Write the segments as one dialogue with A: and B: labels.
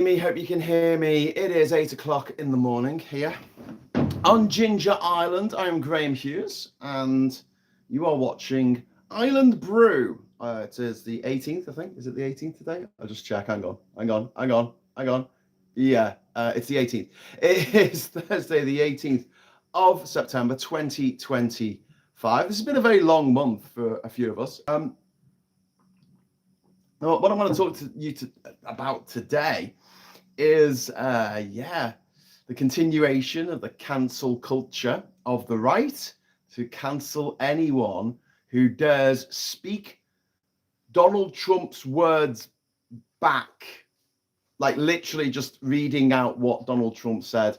A: me, hope you can hear me. It is 8 o'clock in the morning here on Jinja Island. I am Graham Hughes, and you are watching Island Brew. It is the 18th, I think. Is it the 18th today? I'll just check. Hang on. Yeah, it's the 18th. It is Thursday, the 18th of September, 2025. This has been a very long month for a few of us. What I want to talk to you about today is, the continuation of the cancel culture of the right to cancel anyone who dares speak Donald Trump's words back, like literally just reading out what Donald Trump said.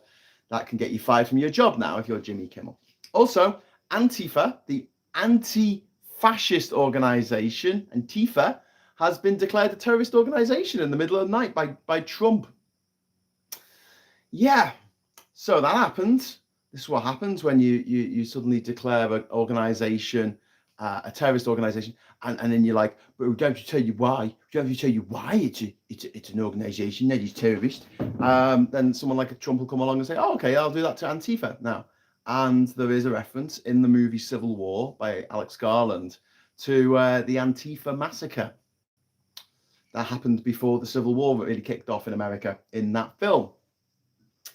A: That can get you fired from your job now if you're Jimmy Kimmel. Also, Antifa, the anti-fascist organization, Antifa, has been declared a terrorist organization in the middle of the night by Trump. Yeah, so that happened. This is what happens when you suddenly declare an organization a terrorist organization, and then you're like, but we don't have to tell you why. We don't have to tell you why it's an organization that is terrorist. Then someone like a Trump will come along and say, oh, okay, I'll do that to Antifa now. And there is a reference in the movie Civil War by Alex Garland to the Antifa massacre that happened before the Civil War that really kicked off in America in that film.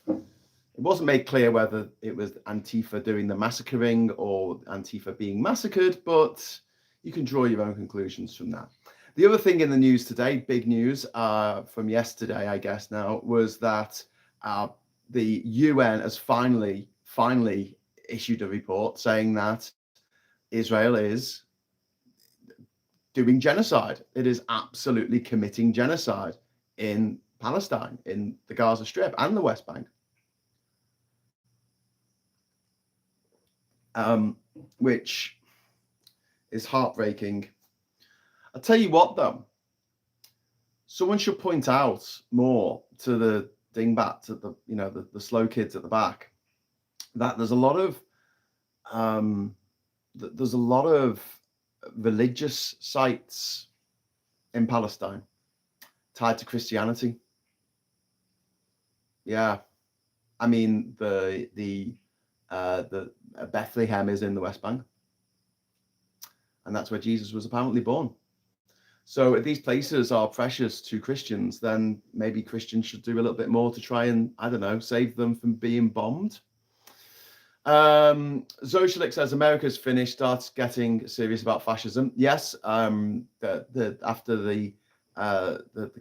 A: It wasn't made clear whether it was Antifa doing the massacring or Antifa being massacred, but you can draw your own conclusions from that. The other thing in the news today, big news from yesterday, I guess now, was that the UN has finally issued a report saying that Israel is doing genocide. It is absolutely committing genocide in Palestine, in the Gaza Strip and the West Bank. Which is heartbreaking. I'll tell you what, though, someone should point out more to the dingbats at the slow kids at the back that there's a lot of religious sites in Palestine tied to Christianity. Yeah, I mean the Bethlehem is in the West Bank, and that's where Jesus was apparently born. So if these places are precious to Christians, then maybe Christians should do a little bit more to try and, I don't know, save them from being bombed. Zoshalik says America's finished, starts getting serious about fascism. Yes, after the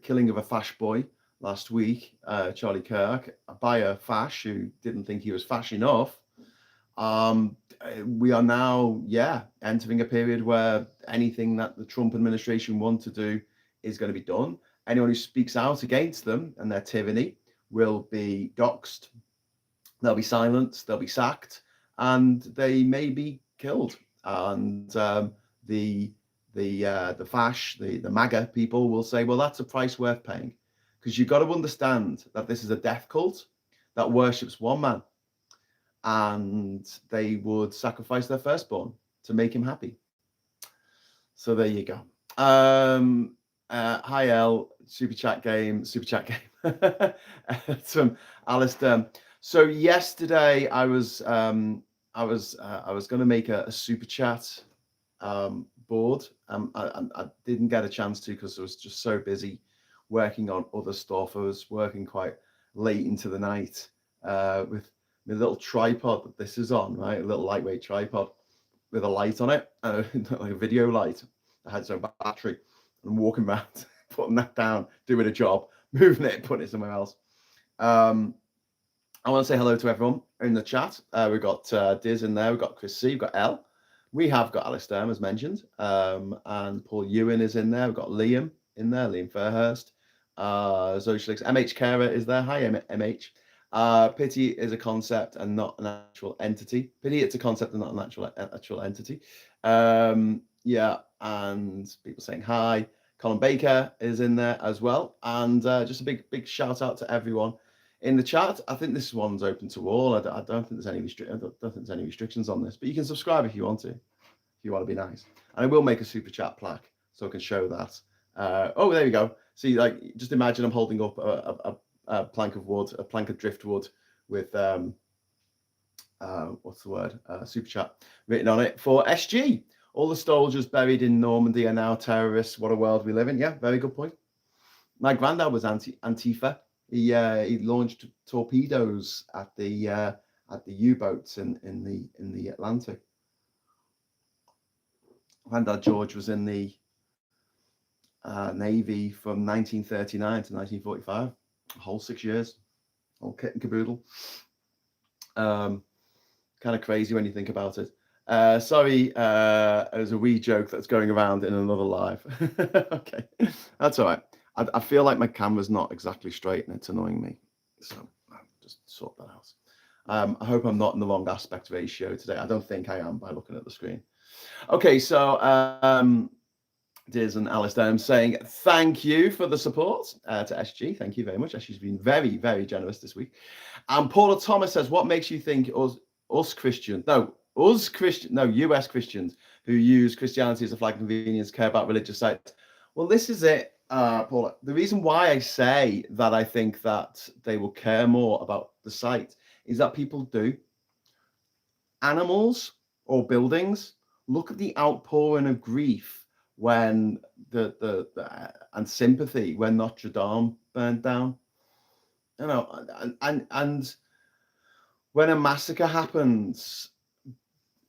A: killing of a fash boy last week, Charlie Kirk, by a fash who didn't think he was fash enough. We are now, entering a period where anything that the Trump administration want to do is going to be done. Anyone who speaks out against them and their tyranny will be doxxed. They'll be silenced, they'll be sacked, and they may be killed. And the fash, the MAGA people will say, well, that's a price worth paying. Because you've got to understand that this is a death cult that worships one man. And they would sacrifice their firstborn to make him happy. So there you go. Hi El, super chat game. From Alistair. So yesterday I was going to make a super chat board. I didn't get a chance to because I was just so busy working on other stuff. I was working quite late into the night with my little tripod that this is on, right? A little lightweight tripod with a light on it, like a video light. I had some battery. I'm walking around, putting that down, doing a job, moving it, putting it somewhere else. I want to say hello to everyone in the chat. We've got Diz in there, we've got Chris C, we've got Elle. We have got Alistair, as mentioned, and Paul Ewan is in there. We've got Liam in there, Liam Fairhurst. Socialix, MH Carer is there. Hi, MH. Pity is a concept and not an actual entity. Pity it's a concept and not an actual entity. And people saying hi. Colin Baker is in there as well. And just a big shout out to everyone in the chat. I think this one's open to all. I don't think there's any restrictions on this, but you can subscribe if you want to be nice. And I will make a super chat plaque so I can show that. Oh, there you go. See, like, just imagine I'm holding up a plank of wood, a plank of driftwood with what's the word? Super chat written on it for SG. All the soldiers buried in Normandy are now terrorists. What a world we live in. Yeah, very good point. My granddad was Antifa. He launched torpedoes at the U-boats in the Atlantic. Granddad George was in the Navy from 1939 to 1945, a whole 6 years, all kit and caboodle. Kind of crazy when you think about it. Sorry, there's a wee joke that's going around in another live. Okay, that's all right. I feel like my camera's not exactly straight and it's annoying me, so I'll just sort that out. I hope I'm not in the wrong aspect ratio today. I don't think I am by looking at the screen. Okay, so Diz and Alistair, I'm saying thank you for the support to SG. Thank you very much. SG's been very, very generous this week. And Paula Thomas says, what makes you think US Christians who use Christianity as a flag of convenience care about religious sites? Well, this is it, Paula. The reason why I say that I think that they will care more about the site is that people do. Animals or buildings, look at the outpouring of grief when and sympathy when Notre Dame burned down, you know, and when a massacre happens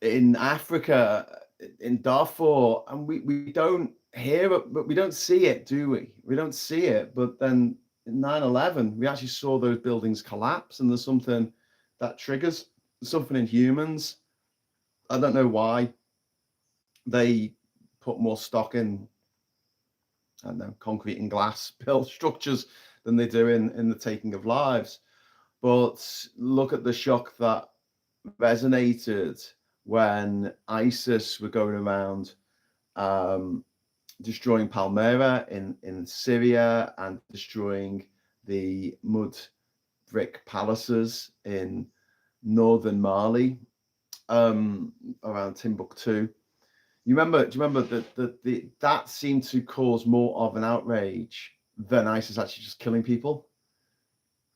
A: in Africa, in Darfur, and we don't hear it, but we don't see it, do we? We don't see it. But then in 9/11, we actually saw those buildings collapse, and there's something that triggers something in humans. I don't know why they put more stock in, I don't know, concrete and glass built structures than they do in the taking of lives. But look at the shock that resonated when ISIS were going around destroying Palmyra in Syria and destroying the mud brick palaces in northern Mali, around Timbuktu. Do you remember that seemed to cause more of an outrage than ISIS actually just killing people,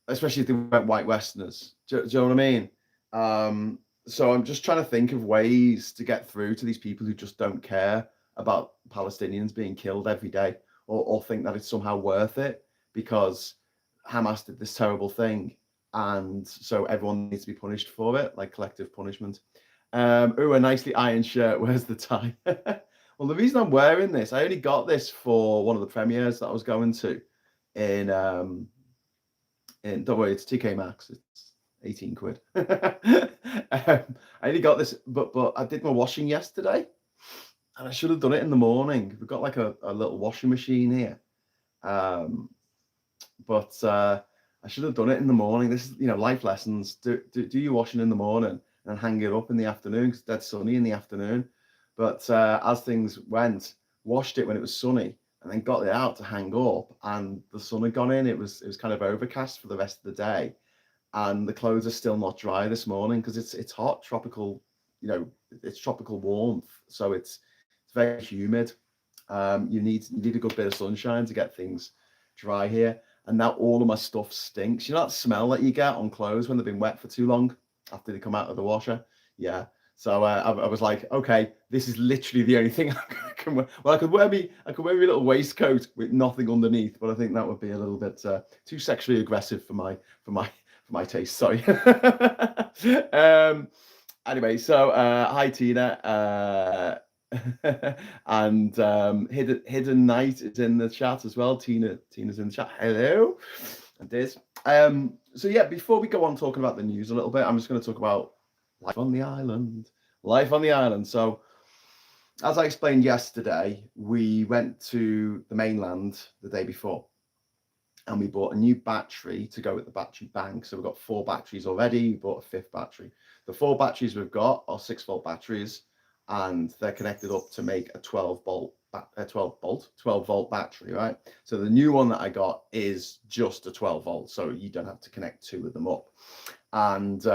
A: especially if they went white Westerners. Do you know what I mean? So I'm just trying to think of ways to get through to these people who just don't care about Palestinians being killed every day, or think that it's somehow worth it because Hamas did this terrible thing, and so everyone needs to be punished for it, like collective punishment. A nicely ironed shirt. Where's the tie? Well, the reason I'm wearing this, I only got this for one of the premieres that I was going to in don't worry, it's TK Maxx. It's 18 quid. I only got this, but I did my washing yesterday, and I should have done it in the morning. We've got like a little washing machine here, but I should have done it in the morning. This is, life lessons. Do your washing in the morning and hang it up in the afternoon because it's dead sunny in the afternoon. But as things went, washed it when it was sunny and then got it out to hang up, and the sun had gone in. It was kind of overcast for the rest of the day, and the clothes are still not dry this morning because it's hot, tropical, it's tropical warmth, so it's very humid. You need a good bit of sunshine to get things dry here. And now all of my stuff stinks. You know that smell that you get on clothes when they've been wet for too long after they come out of the washer? Yeah. So I was like, okay, this is literally the only thing I can wear. Well, I could wear a little waistcoat with nothing underneath, but I think that would be a little bit too sexually aggressive for my taste. Sorry. Anyway, so hi Tina, and Hidden Night is in the chat as well. Tina's in the chat. Hello, and Diz. So yeah, before we go on talking about the news a little bit, I'm just going to talk about life on the island. Life on the island. So, as I explained yesterday, we went to the mainland the day before, and we bought a new battery to go with the battery bank. So we've got 4 batteries already. We bought a 5th battery. The 4 batteries we've got are 6-volt batteries, and they're connected up to make a 12-volt battery, right? So the new one that I got is just a 12 volt, so you don't have to connect 2 of them up. And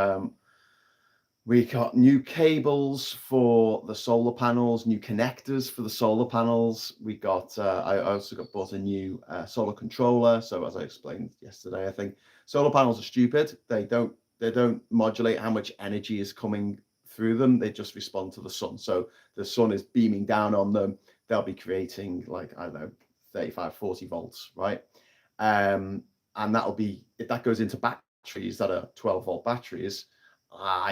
A: We got new cables for the solar panels, new connectors for the solar panels. We got, I also bought a new solar controller. So as I explained yesterday, I think solar panels are stupid. They don't modulate how much energy is coming through them. They just respond to the sun. So the sun is beaming down on them. They'll be creating like, I don't know, 35, 40 volts, right? And that'll be, if that goes into batteries that are 12-volt batteries,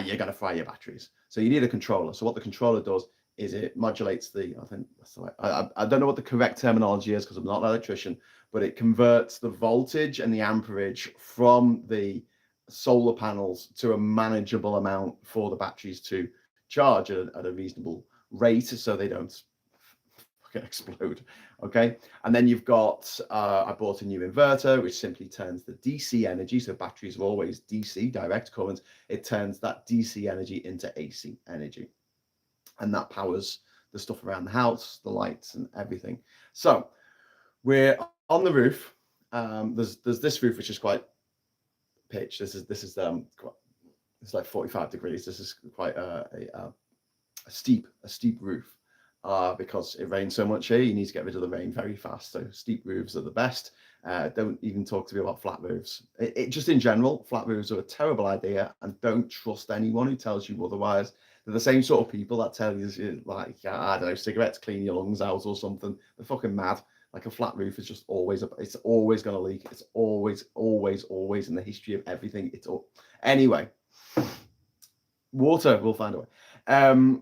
A: you're going to fry your batteries. So you need a controller. So what the controller does is it modulates the, I think that's the way, I don't know what the correct terminology is because I'm not an electrician, but it converts the voltage and the amperage from the solar panels to a manageable amount for the batteries to charge at a reasonable rate so they don't fucking explode. Okay. And then you've got, I bought a new inverter, which simply turns the DC energy. So batteries are always DC, direct current. It turns that DC energy into AC energy. And that powers the stuff around the house, the lights and everything. So we're on the roof. There's this roof, which is quite pitch. This is it's like 45 degrees. This is quite a steep roof. Because it rains so much here, you need to get rid of the rain very fast. So steep roofs are the best. Don't even talk to me about flat roofs. It just in general, flat roofs are a terrible idea, and don't trust anyone who tells you otherwise. They're the same sort of people that tell you like, I don't know, cigarettes clean your lungs out or something. They're fucking mad. Like a flat roof is just always, it's always going to leak. It's always in the history of everything. Anyway, water will find a way.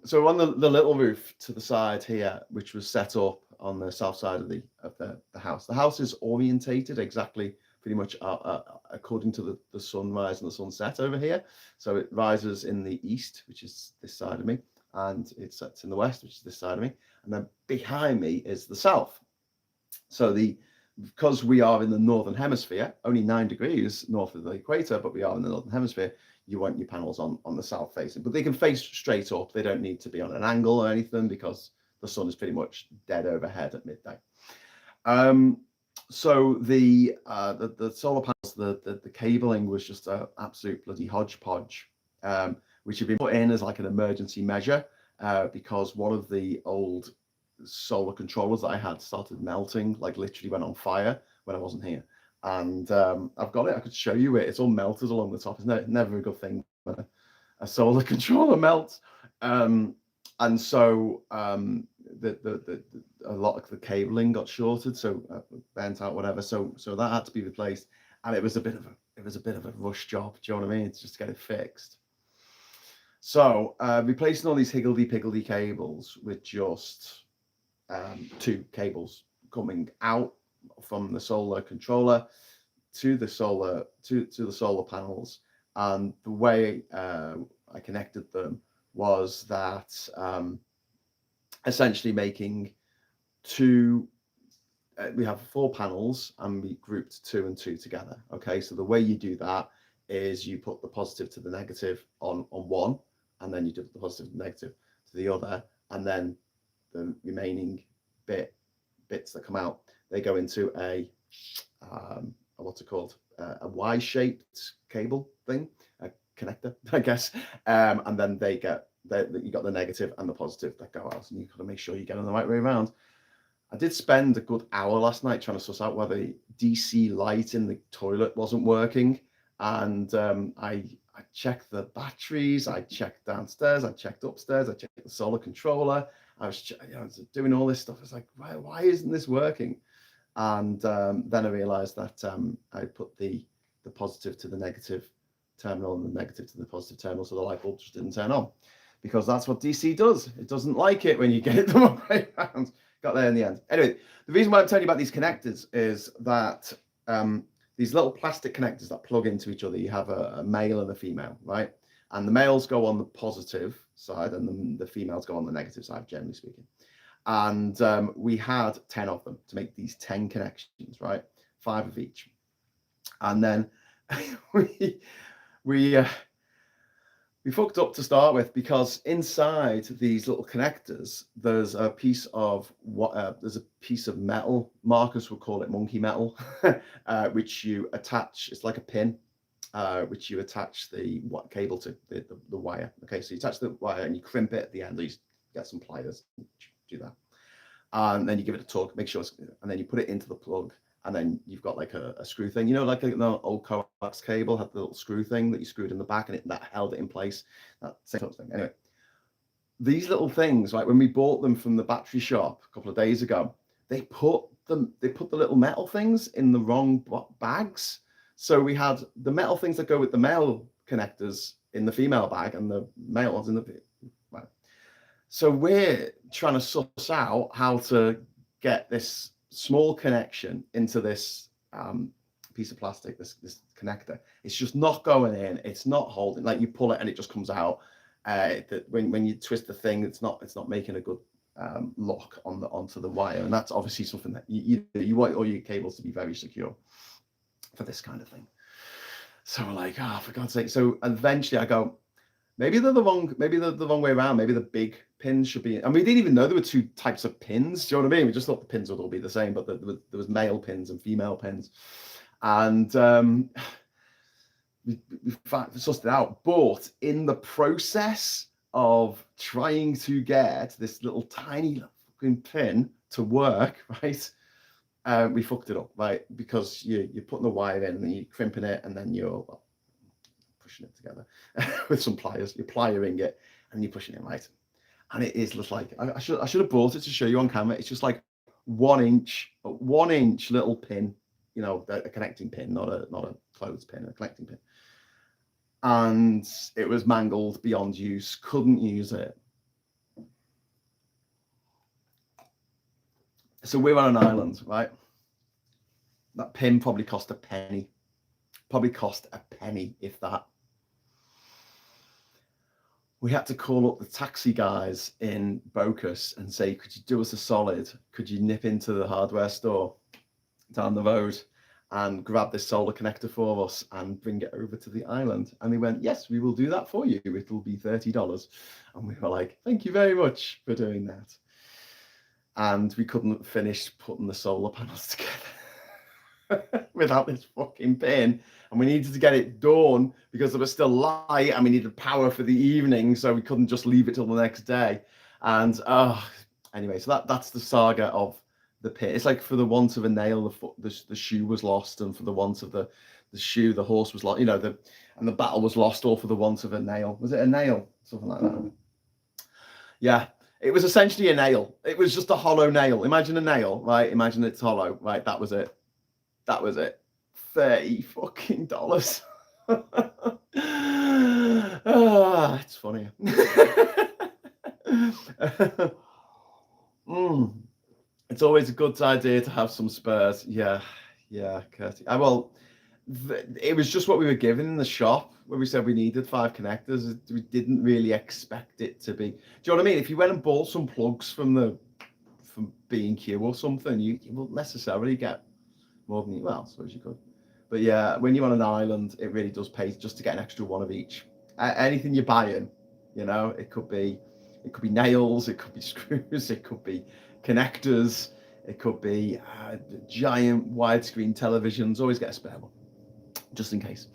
A: So on the little roof to the side here, which was set up on the south side of the house. The house is orientated exactly pretty much according to the sunrise and the sunset over here. So it rises in the east, which is this side of me, and it sets in the west, which is this side of me. And then behind me is the south. So because we are in the northern hemisphere, only 9 degrees north of the equator, but we are in the northern hemisphere, you want your panels on the south facing, but they can face straight up. They don't need to be on an angle or anything because the sun is pretty much dead overhead at midday. So the solar panels, the cabling was just an absolute bloody hodgepodge, which had been put in as like an emergency measure because one of the old solar controllers that I had started melting, like literally went on fire when I wasn't here. And I've got it. I could show you it. It's all melted along the top. It's never a good thing when a solar controller melts. And so a lot of the cabling got shorted, so bent out, whatever. So that had to be replaced, and it was a bit of a rush job. Do you know what I mean? It's just to get it fixed. So replacing all these higgledy-piggledy cables with just 2 cables coming out from the solar controller to the solar panels, and the way I connected them was that essentially making 2. We have 4 panels, and we grouped 2 and 2 together. Okay, so the way you do that is you put the positive to the negative on one, and then you do the positive and negative to the other, and then the remaining bits that come out, they go into a what's it called, a Y-shaped cable thing, a connector, I guess, and then you got the negative and the positive that go out, and you've got to make sure you get them the right way around. I did spend a good hour last night trying to suss out whether the DC light in the toilet wasn't working, and I checked the batteries, I checked downstairs, I checked upstairs, I checked the solar controller. I was doing all this stuff. I was like, why isn't this working? And then I realized that I put the positive to the negative terminal and the negative to the positive terminal, so the light bulb just didn't turn on, because that's what DC does. It doesn't like it when you get it the wrong way around. Got there in the end. Anyway, the reason why I'm telling you about these connectors is that these little plastic connectors that plug into each other, you have a male and a female, right? And the males go on the positive side and the females go on the negative side, generally speaking. And we had 10 of them to make these 10 connections, right? 5 of each. And then we fucked up to start with, because inside these little connectors, there's a piece of metal. Marcus would call it monkey metal, which you attach. It's like a pin, which you attach the cable to, the wire. Okay, so you attach the wire and you crimp it at the end. You get some pliers, do that, and then you give it a tug, make sure and then you put it into the plug, and then you've got like a screw thing, like an old coax cable had the little screw thing that you screwed in the back, and that held it in place. That same sort of thing. Anyway, these little things, like when we bought them from the battery shop a couple of days ago, they put the little metal things in the wrong bags. So we had the metal things that go with the male connectors in the female bag, and the male ones in the right. So we're trying to suss out how to get this small connection into this piece of plastic, this connector. It's just not going in. It's not holding. Like you pull it and it just comes out. That when you twist the thing, it's not making a good lock onto the wire, and that's obviously something that you want all your cables to be very secure for this kind of thing. So we're like, oh, for God's sake. So eventually I go, maybe they're the wrong way around. Maybe the big pins should be, and we didn't even know there were two types of pins. Do you know what I mean? We just thought the pins would all be the same, but there was male pins and female pins, and we sussed it out. But in the process of trying to get this little tiny fucking pin to work, right, we fucked it up, right? Because you're putting the wire in and then you're crimping it, and then you're pushing it together with some pliers. You're pliering it and you're pushing it, right? And it is just like, I should have brought it to show you on camera. It's just like 1 inch little pin, a connecting pin, not a clothes pin, a connecting pin. And it was mangled beyond use. Couldn't use it. So we're on an island, right? That pin probably cost a penny. Probably cost a penny, if that. We had to call up the taxi guys in Bocas and say, could you do us a solid? Could you nip into the hardware store down the road and grab this solar connector for us and bring it over to the island? And they went, yes, we will do that for you. It'll be $30. And we were like, thank you very much for doing that. And we couldn't finish putting the solar panels together without this fucking pin. And we needed to get it done because there was still light and we needed power for the evening. So we couldn't just leave it till the next day. And anyway, so that's the saga of the pin. It's like for the want of a nail, the shoe was lost, and for the want of the shoe, the horse was lost, and the battle was lost, all for the want of a nail. Was it a nail? Something like that. Yeah, it was essentially a nail. It was just a hollow nail. Imagine a nail, right? Imagine it's hollow, right? That was it. $30 fucking dollars. It's funny. It's always a good idea to have some spares. Yeah, Kirsty. It was just what we were given in the shop where we said we needed 5 connectors. We didn't really expect it to be. Do you know what I mean? If you went and bought some plugs from B&Q or something, you won't necessarily get more than I suppose you could. But yeah, when you're on an island, it really does pay just to get an extra one of each. Anything you're buying, it could be nails, it could be screws, it could be connectors, it could be giant widescreen televisions. Always get a spare one, just in case.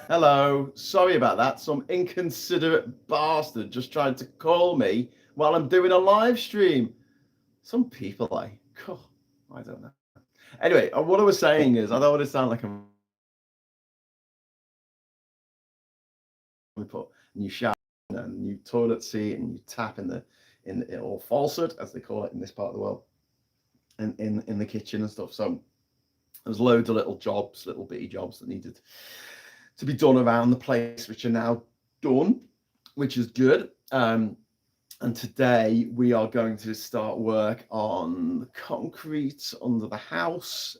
A: Hello, sorry about that. Some inconsiderate bastard just tried to call me while I'm doing a live stream. Some people, I don't know. Anyway, what I was saying is, I don't want to sound like we put a new shower and a new toilet seat and you tap in or faucet, as they call it in this part of the world, in the kitchen and stuff. So there's loads of little bitty jobs that needed to be done around the place, which are now done, which is good. And today we are going to start work on the concrete under the house.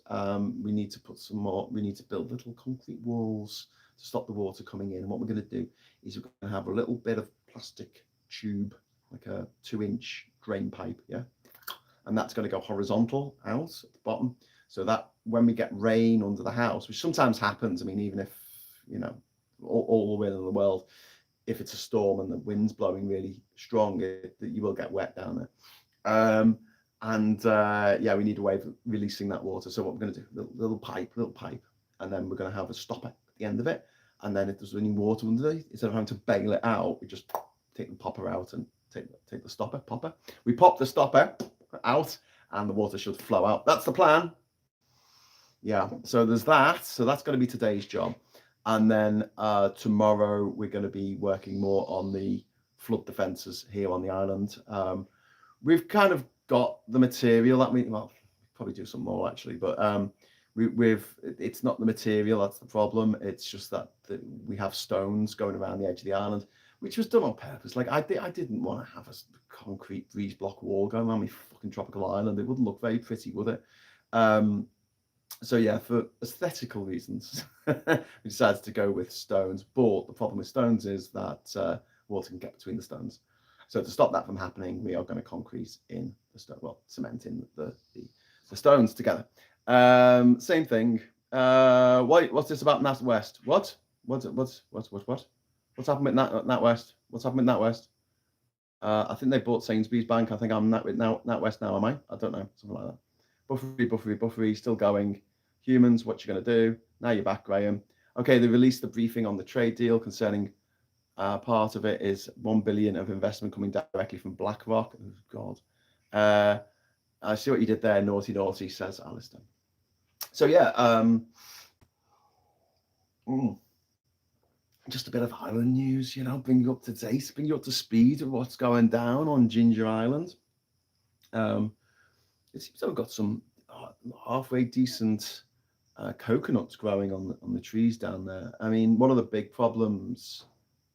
A: We need to build little concrete walls to stop the water coming in. And what we're going to do is we're going to have a little bit of plastic tube, like a 2-inch drain pipe, yeah? And that's going to go horizontal out at the bottom, so that when we get rain under the house, which sometimes happens, I mean, even if, all the wind in the world, if it's a storm and the wind's blowing really strong, you will get wet down there. We need a way of releasing that water. So what we're going to do, little pipe, and then we're going to have a stopper at the end of it. And then if there's any water underneath, instead of having to bail it out, we just take the popper out and take the stopper, popper. We pop the stopper out and the water should flow out. That's the plan. Yeah, so there's that. So that's going to be today's job. And then tomorrow we're going to be working more on the flood defences here on the island. We've kind of got the material that well, probably do some more actually, but it's not the material that's the problem. It's just that we have stones going around the edge of the island, which was done on purpose. Like I didn't want to have a concrete breeze block wall going around my fucking tropical island. It wouldn't look very pretty, would it? So yeah, for aesthetical reasons, we decided to go with stones. But the problem with stones is that water can get between the stones. So to stop that from happening, we are going to concrete in the stone, well, cement in the stones together. Same thing. What's this about NatWest? What? What's happened with NatWest? What's happened with NatWest? I think they bought Sainsbury's Bank. I think I'm NatWest now, am I? I don't know, something like that. Buffery, still going. Humans, what you going to do? Now you're back, Graham. Okay, they released the briefing on the trade deal concerning part of it is 1 billion of investment coming directly from BlackRock. Oh, God. I see what you did there, naughty, says Alistair. So yeah, just a bit of island news, bring you up to date, bring you up to speed of what's going down on Jinja Island. It seems to have got some halfway decent coconuts growing on the trees down there. I mean, one of the big problems.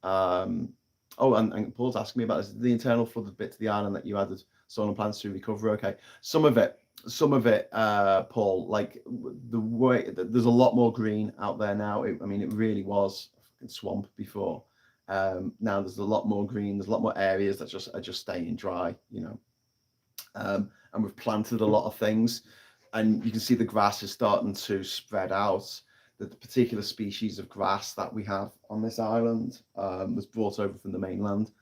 A: And Paul's asking me about this, the internal flooded bit to the island that you added solar plans to recover. Okay, some of it, Paul. Like the way there's a lot more green out there now. It really was a fucking swamp before. Now there's a lot more green. There's a lot more areas that are just staying dry. And we've planted a lot of things, and you can see the grass is starting to spread out. The particular species of grass that we have on this island was brought over from the mainland,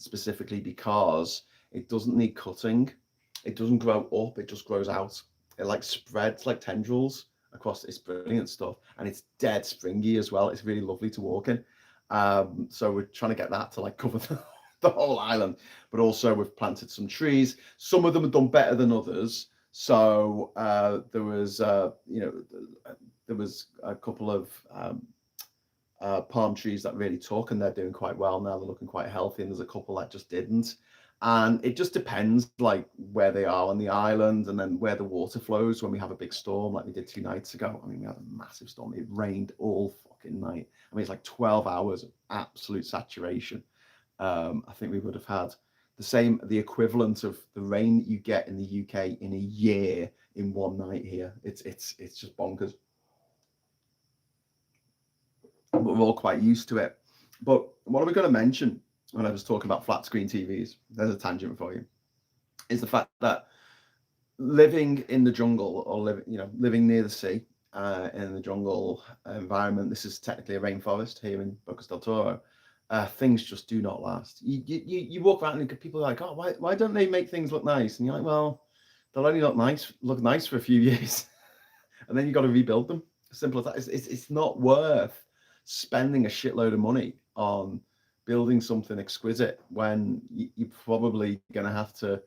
A: specifically because it doesn't need cutting. It doesn't grow up, it just grows out. It like spreads like tendrils across. It's brilliant stuff, and it's dead springy as well. It's really lovely to walk in. So we're trying to get that to like cover the whole island, but also we've planted some trees. Some of them have done better than others. So there was a couple of palm trees that really took, and they're doing quite well now. They're looking quite healthy, and there's a couple that just didn't. And it just depends like where they are on the island, and then where the water flows when we have a big storm like we did 2 nights ago. I mean, we had a massive storm. It rained all fucking night. I mean, it's like 12 hours of absolute saturation. I think we would have had the equivalent of the rain that you get in the UK in a year in one night here. It's just bonkers. But we're all quite used to it. But what are we going to mention when I was talking about flat screen TVs? There's a tangent for you. Is the fact that living in the jungle or living near the sea in the jungle environment, this is technically a rainforest here in Bocas del Toro. Things just do not last. You walk around and people are like, oh, why don't they make things look nice? And you're like, well, they'll only look nice for a few years, and then you got to rebuild them. Simple as that. It's not worth spending a shitload of money on building something exquisite when you're probably going to have to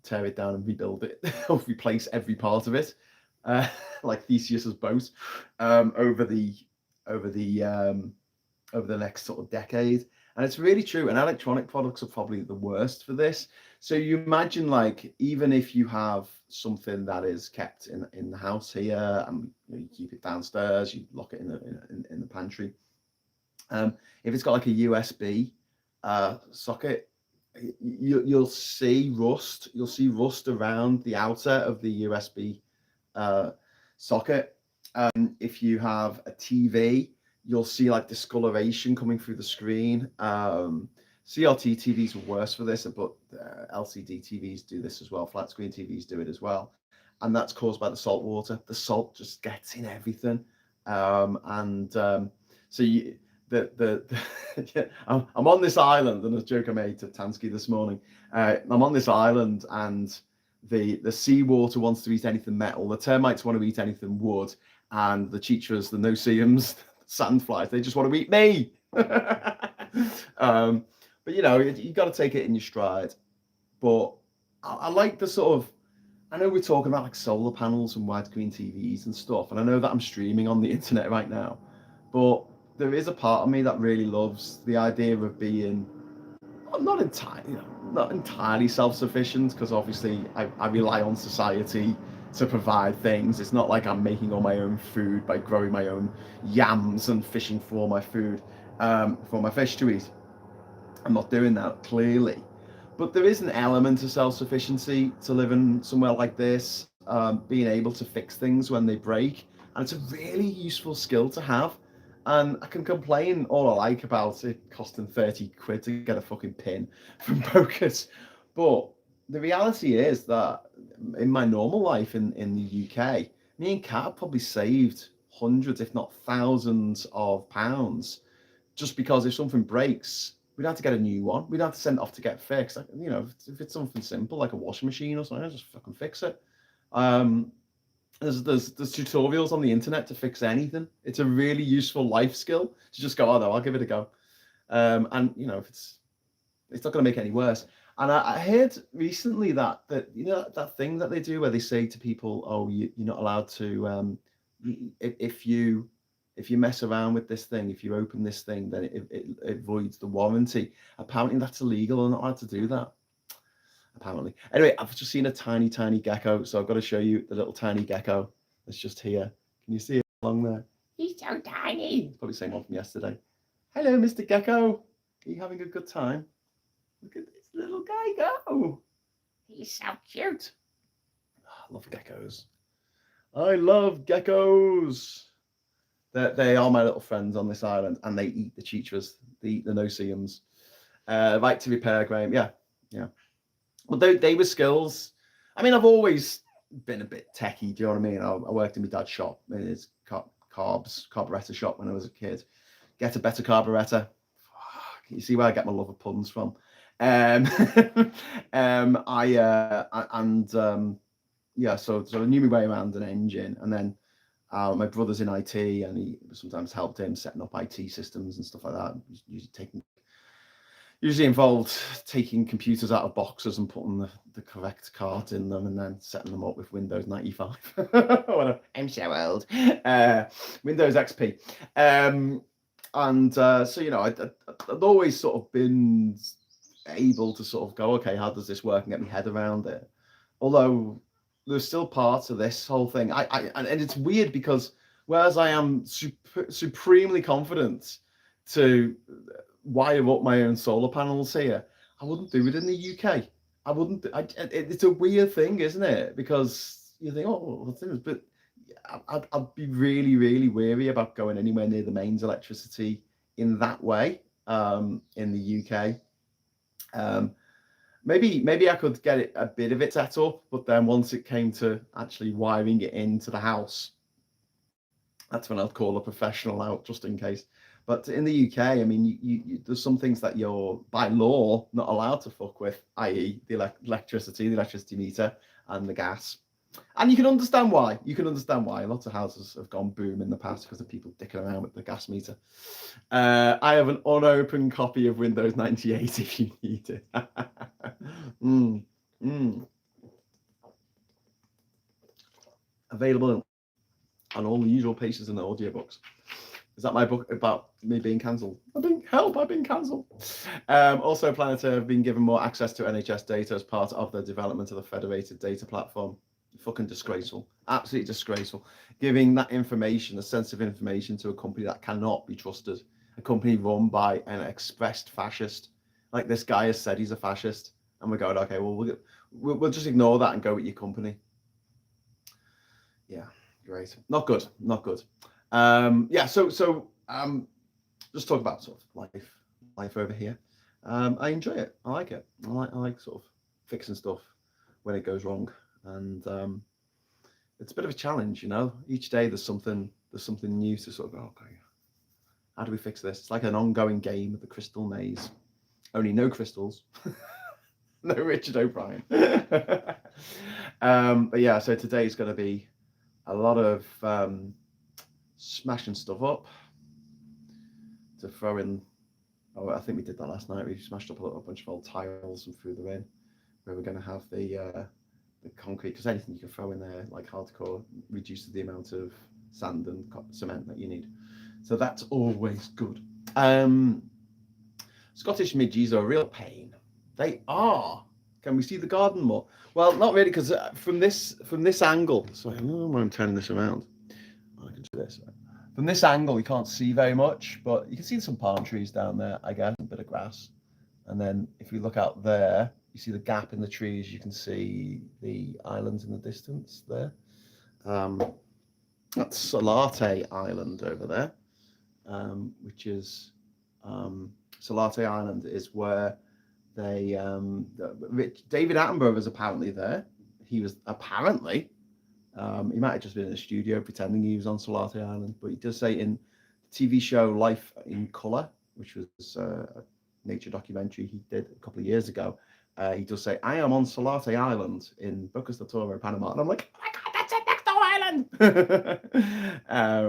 A: tear it down and rebuild it or replace every part of it, like Theseus's boat, over the next sort of decade. And it's really true. And electronic products are probably the worst for this. So you imagine, like, even if you have something that is kept in the house here, and you keep it downstairs, you lock it in the pantry. If it's got like a USB socket, you'll see rust. You'll see rust around the outer of the USB socket. If you have a TV, you'll see like discoloration coming through the screen. CRT TVs are worse for this, but LCD TVs do this as well. Flat screen TVs do it as well. And that's caused by the salt water. The salt just gets in everything. So I'm on this island, and a joke I made to Tansky this morning. I'm on this island, and the seawater wants to eat anything metal. The termites want to eat anything wood. and the teachers, the no-see-ums, sandflies, they just want to eat me. But you know, you got to take it in your stride. But I like the sort of, I know we're talking about like solar panels and widescreen TVs and stuff, and I know that I'm streaming on the internet right now, but there is a part of me that really loves the idea of being not entirely, you know, not entirely self-sufficient, because obviously I rely on society to provide things. It's not like I'm making all my own food by growing my own yams and fishing for my food, for my fish to eat. I'm not doing that, clearly. But there is an element of self-sufficiency to living somewhere like this, being able to fix things when they break. And it's a really useful skill to have. And I can complain all I like about it costing 30 quid to get a fucking pin from Bocas. But the reality is that in my normal life in the UK, me and Kat have probably saved hundreds, if not thousands of pounds, just because if something breaks, we'd have to get a new one. We'd have to send it off to get fixed. Like, you know, if it's something simple like a washing machine or something, just fucking fix it. There's tutorials on the internet to fix anything. It's a really useful life skill to just go, oh no, I'll give it a go. And you know, if it's not going to make it any worse. And I heard recently that you know that thing that they do where they say to people, oh, you're not allowed to if you mess around with this thing, if you open this thing, then it voids the warranty. Apparently that's illegal. I'm not allowed to do that. Apparently. Anyway, I've just seen a tiny gecko, so I've got to show you the little tiny gecko that's just here. Can you see it along there? He's so tiny. It's probably the same one from yesterday. Hello, Mr. Gecko. Are you having a good time? Look at this little guy go. He's so cute. I love geckos. I love geckos. They are my little friends on this island, and they eat the cheetahs. They eat the no-see-ums. Right to repair, Graham. Yeah. Well, they were skills. I mean, I've always been a bit techie. Do you know what I mean? I worked in my dad's shop, in his carburetor shop when I was a kid. Get a better carburetor. You see where I get my love of puns from. So I knew my way around an engine, and then my brother's in IT, and he sometimes helped him setting up IT systems and stuff like that. Usually involved taking computers out of boxes and putting the correct cards in them, and then setting them up with Windows 95. I'm so old. Windows XP. So you know, I'd always sort of been able to sort of go, okay, how does this work, and get my head around it. Although there's still parts of this whole thing. And it's weird because whereas I am supremely confident to wire up my own solar panels here, I wouldn't do it in the UK. I wouldn't. It's a weird thing, isn't it? Because you think, oh, but I'd be really, really wary about going anywhere near the mains electricity in that way in the UK. Maybe I could get a bit of it set up, but then once it came to actually wiring it into the house, that's when I'd call a professional out just in case. But in the UK, I mean, you there's some things that you're by law not allowed to fuck with, i.e. the electricity meter, and the gas. And you can understand why. Lots of houses have gone boom in the past because of people dicking around with the gas meter. I have an unopened copy of Windows 98 if you need it. Available on all the usual places in the audiobooks. Is that my book about me being cancelled? I've been cancelled. Also, Planet Earth have been given more access to NHS data as part of the development of the Federated Data Platform. Fucking disgraceful. Absolutely disgraceful. Giving that information, the sensitive information, to a company that cannot be trusted. A company run by an expressed fascist. Like this guy has said he's a fascist. And we're going, okay, well, we'll just ignore that and go with your company. Yeah, great. Not good. Just talk about sort of life over here. I enjoy it. I like it. I like sort of fixing stuff when it goes wrong, and it's a bit of a challenge, you know. Each day there's something new to sort of go, okay, how do we fix this? It's like an ongoing game of the crystal maze, only no crystals. No Richard O'Brien. But yeah, so today's going to be a lot of smashing stuff up to throw in. Oh, I think we did that last night. We smashed up a bunch of old tiles and threw them in. Where we're going to have the concrete, because anything you can throw in there, like hardcore, reduces the amount of sand and cement that you need. So that's always good. Scottish midges are a real pain. They are. Can we see the garden more? Well, not really, because from this angle. Sorry, I don't know why I'm turning this around. I can do this. From this angle, you can't see very much, but you can see some palm trees down there, I guess, a bit of grass. And then if you look out there, you see the gap in the trees. You can see the islands in the distance there. That's Salate Island over there, which is Salate Island is where they David Attenborough was apparently there. He was apparently. He might have just been in a studio pretending he was on Salate Island, but he does say in the TV show Life in Colour, which was a nature documentary he did a couple of years ago, he does say, I am on Salate Island in Bocas del Toro in Panama. And I'm like, oh my God, that's it, next door island!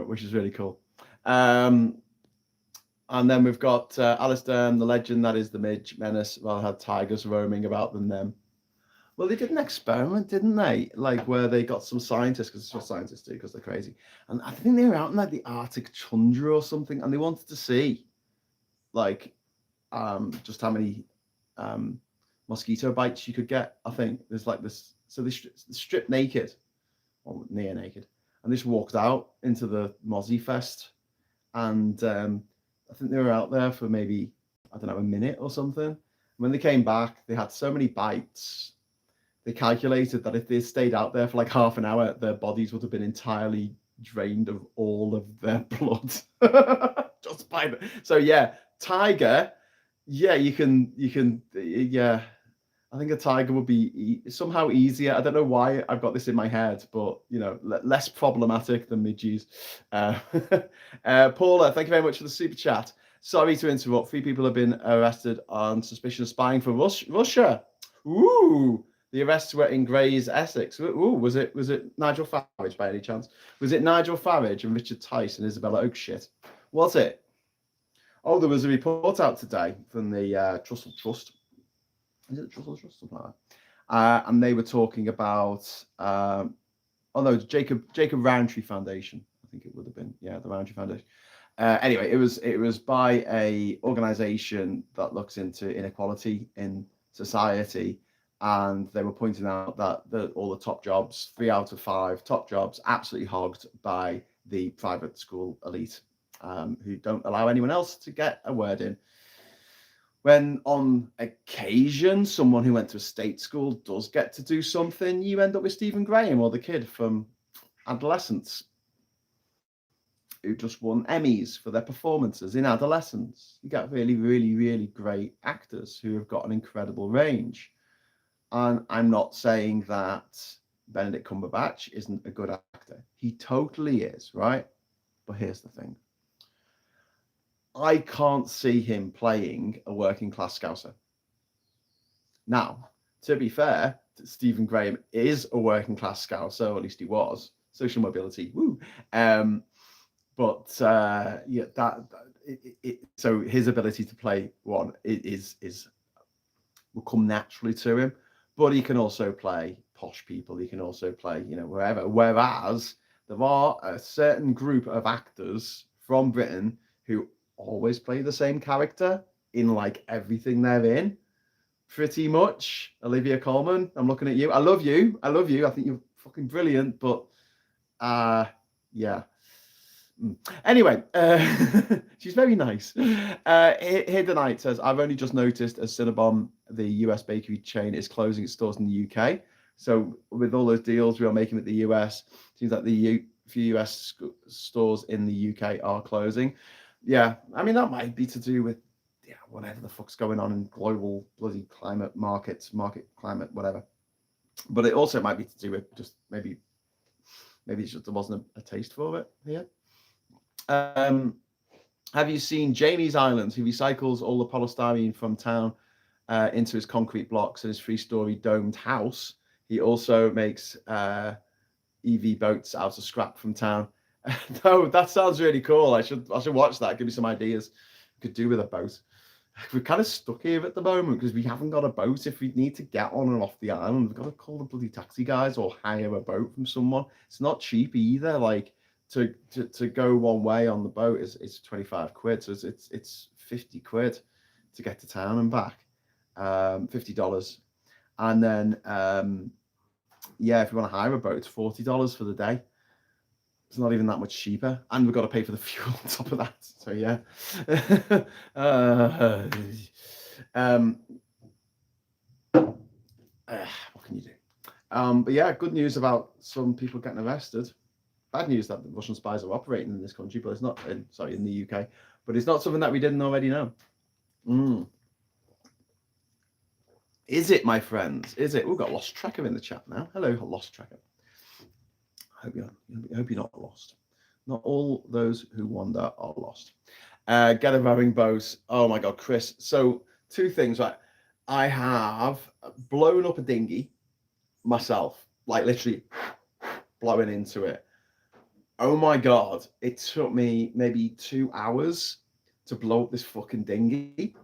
A: Which is really cool. And then we've got Alistair, the legend, that is the Midge Menace. Well, had tigers roaming about them. Well, they did an experiment, didn't they? Like where they got some scientists, because it's what scientists do, because they're crazy. And I think they were out in like the Arctic tundra or something, and they wanted to see, like, just how many mosquito bites you could get. I think there's like this. So they stripped naked, or near naked, and they just walked out into the Mozzie Fest, and I think they were out there for maybe, I don't know, a minute or something. When they came back, they had so many bites. They calculated that if they stayed out there for like half an hour, their bodies would have been entirely drained of all of their blood. Just by the... So yeah, tiger. Yeah, you can. Yeah, I think a tiger would be somehow easier. I don't know why I've got this in my head, but you know, less problematic than midges. Paula, thank you very much for the super chat. Sorry to interrupt. 3 people have been arrested on suspicion of spying for Russia. Ooh. The arrests were in Grays, Essex. Ooh, was it Nigel Farage by any chance? Was it Nigel Farage and Richard Tice and Isabella Oak shit? Was it? Oh, there was a report out today from the Trussell Trust. Is it the Trussell Trust? Something like that. And they were talking about, Jacob Rowntree Foundation. I think it would have been, yeah, the Rowntree Foundation. Anyway, it was by a organisation that looks into inequality in society. And they were pointing out that all the top jobs, 3 out of 5 top jobs, absolutely hogged by the private school elite, who don't allow anyone else to get a word in. When on occasion, someone who went to a state school does get to do something, you end up with Stephen Graham or the kid from Adolescence, who just won Emmys for their performances in Adolescence. You get really, really, really great actors who have got an incredible range. And I'm not saying that Benedict Cumberbatch isn't a good actor. He totally is, right? But here's the thing. I can't see him playing a working class Scouser. Now, to be fair, Stephen Graham is a working class Scouser, or at least he was. Social mobility, woo. So his ability to play one will come naturally to him. But he can also play posh people. He can also play, wherever. Whereas there are a certain group of actors from Britain who always play the same character in like everything they're in. Pretty much. Olivia Colman, I'm looking at you. I love you. I think you're fucking brilliant. But yeah. Anyway, she's very nice. Here tonight says, I've only just noticed as Cinnabon, the US bakery chain, is closing its stores in the UK. So with all those deals we are making with the US, seems like the few US stores in the UK are closing. Yeah, I mean, that might be to do with whatever the fuck's going on in global bloody market climate, whatever. But it also might be to do with just maybe it's just there wasn't a taste for it here. Have you seen Jamie's Island? He recycles all the polystyrene from town into his concrete blocks and his 3-story domed house. He also makes EV boats out of scrap from town. No, that sounds really cool. I should watch that. Give me some ideas. Could do with a boat. We're kind of stuck here at the moment because we haven't got a boat. If we need to get on and off the island, we've got to call the bloody taxi guys or hire a boat from someone. It's not cheap either. Like to go one way on the boat is 25 quid. So it's 50 quid to get to town and back. $50. And then yeah, if you want to hire a boat, it's $40 for the day. It's not even that much cheaper, and we've got to pay for the fuel on top of that. So yeah, what can you do? But yeah, good news about some people getting arrested. Bad news that the Russian spies are operating in this country, but it's not. In the UK, but it's not something that we didn't already know. Is it, my friends? Is it? We've got Lost Tracker in the chat now. Hello, Lost Tracker. I hope you're not lost. Not all those who wander are lost. Get a rowing boat. Oh my God, Chris. So 2 things, right? I have blown up a dinghy myself, like literally blowing into it. Oh my God. It took me maybe 2 hours to blow up this fucking dinghy.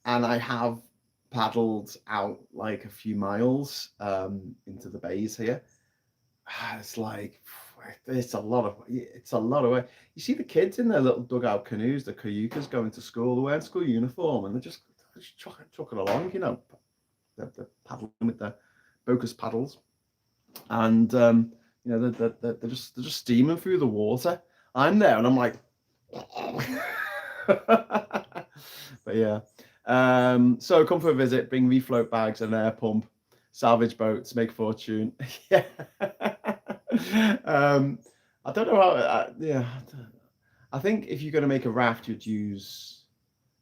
A: And I have paddled out like a few miles into the bays here. It's like it's a lot of way. You see the kids in their little dugout canoes, the kayukas, going to school. They're wearing school uniform and they're just chucking along, you know. They're paddling with their Bocas paddles, and you know they're just steaming through the water. I'm there and I'm like, but yeah. So come for a visit. Bring refloat bags and an air pump. Salvage boats, make fortune. Yeah. I don't know how. Yeah, I think if you're going to make a raft, you'd use,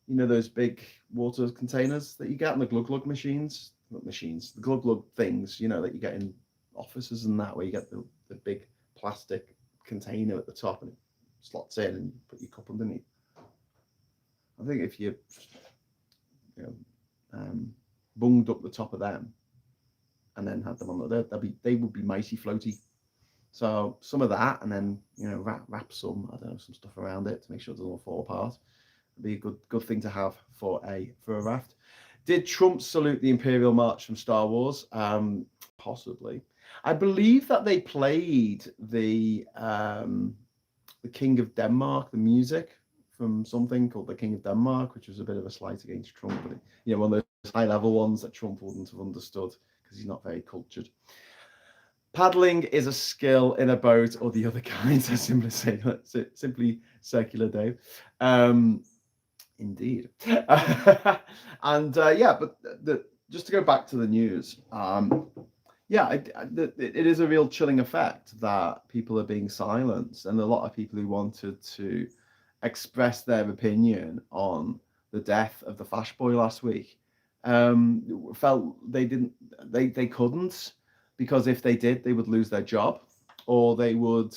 A: you know, those big water containers that you get in the glug machines, the glug things, you know, that you get in offices and that, where you get the big plastic container at the top and it slots in and you put your cup underneath. I think if you bunged up the top of them and then had them on they would be mighty floaty. So some of that, and then, you know, wrap some, I don't know, some stuff around it to make sure it doesn't fall apart. It'd be a good thing to have for a raft. Did Trump salute the Imperial March from Star Wars? Possibly. I believe that they played the King of Denmark, the music from something called the King of Denmark, which was a bit of a slight against Trump, but you know, one of those high-level ones that Trump wouldn't have understood because he's not very cultured. Paddling is a skill in a boat or the other kinds. I simply circular, Dave. Indeed. And yeah, but just to go back to the news, yeah, it is a real chilling effect that people are being silenced, and a lot of people who wanted to express their opinion on the death of the Fash boy last week felt they couldn't, because if they did, they would lose their job, or they would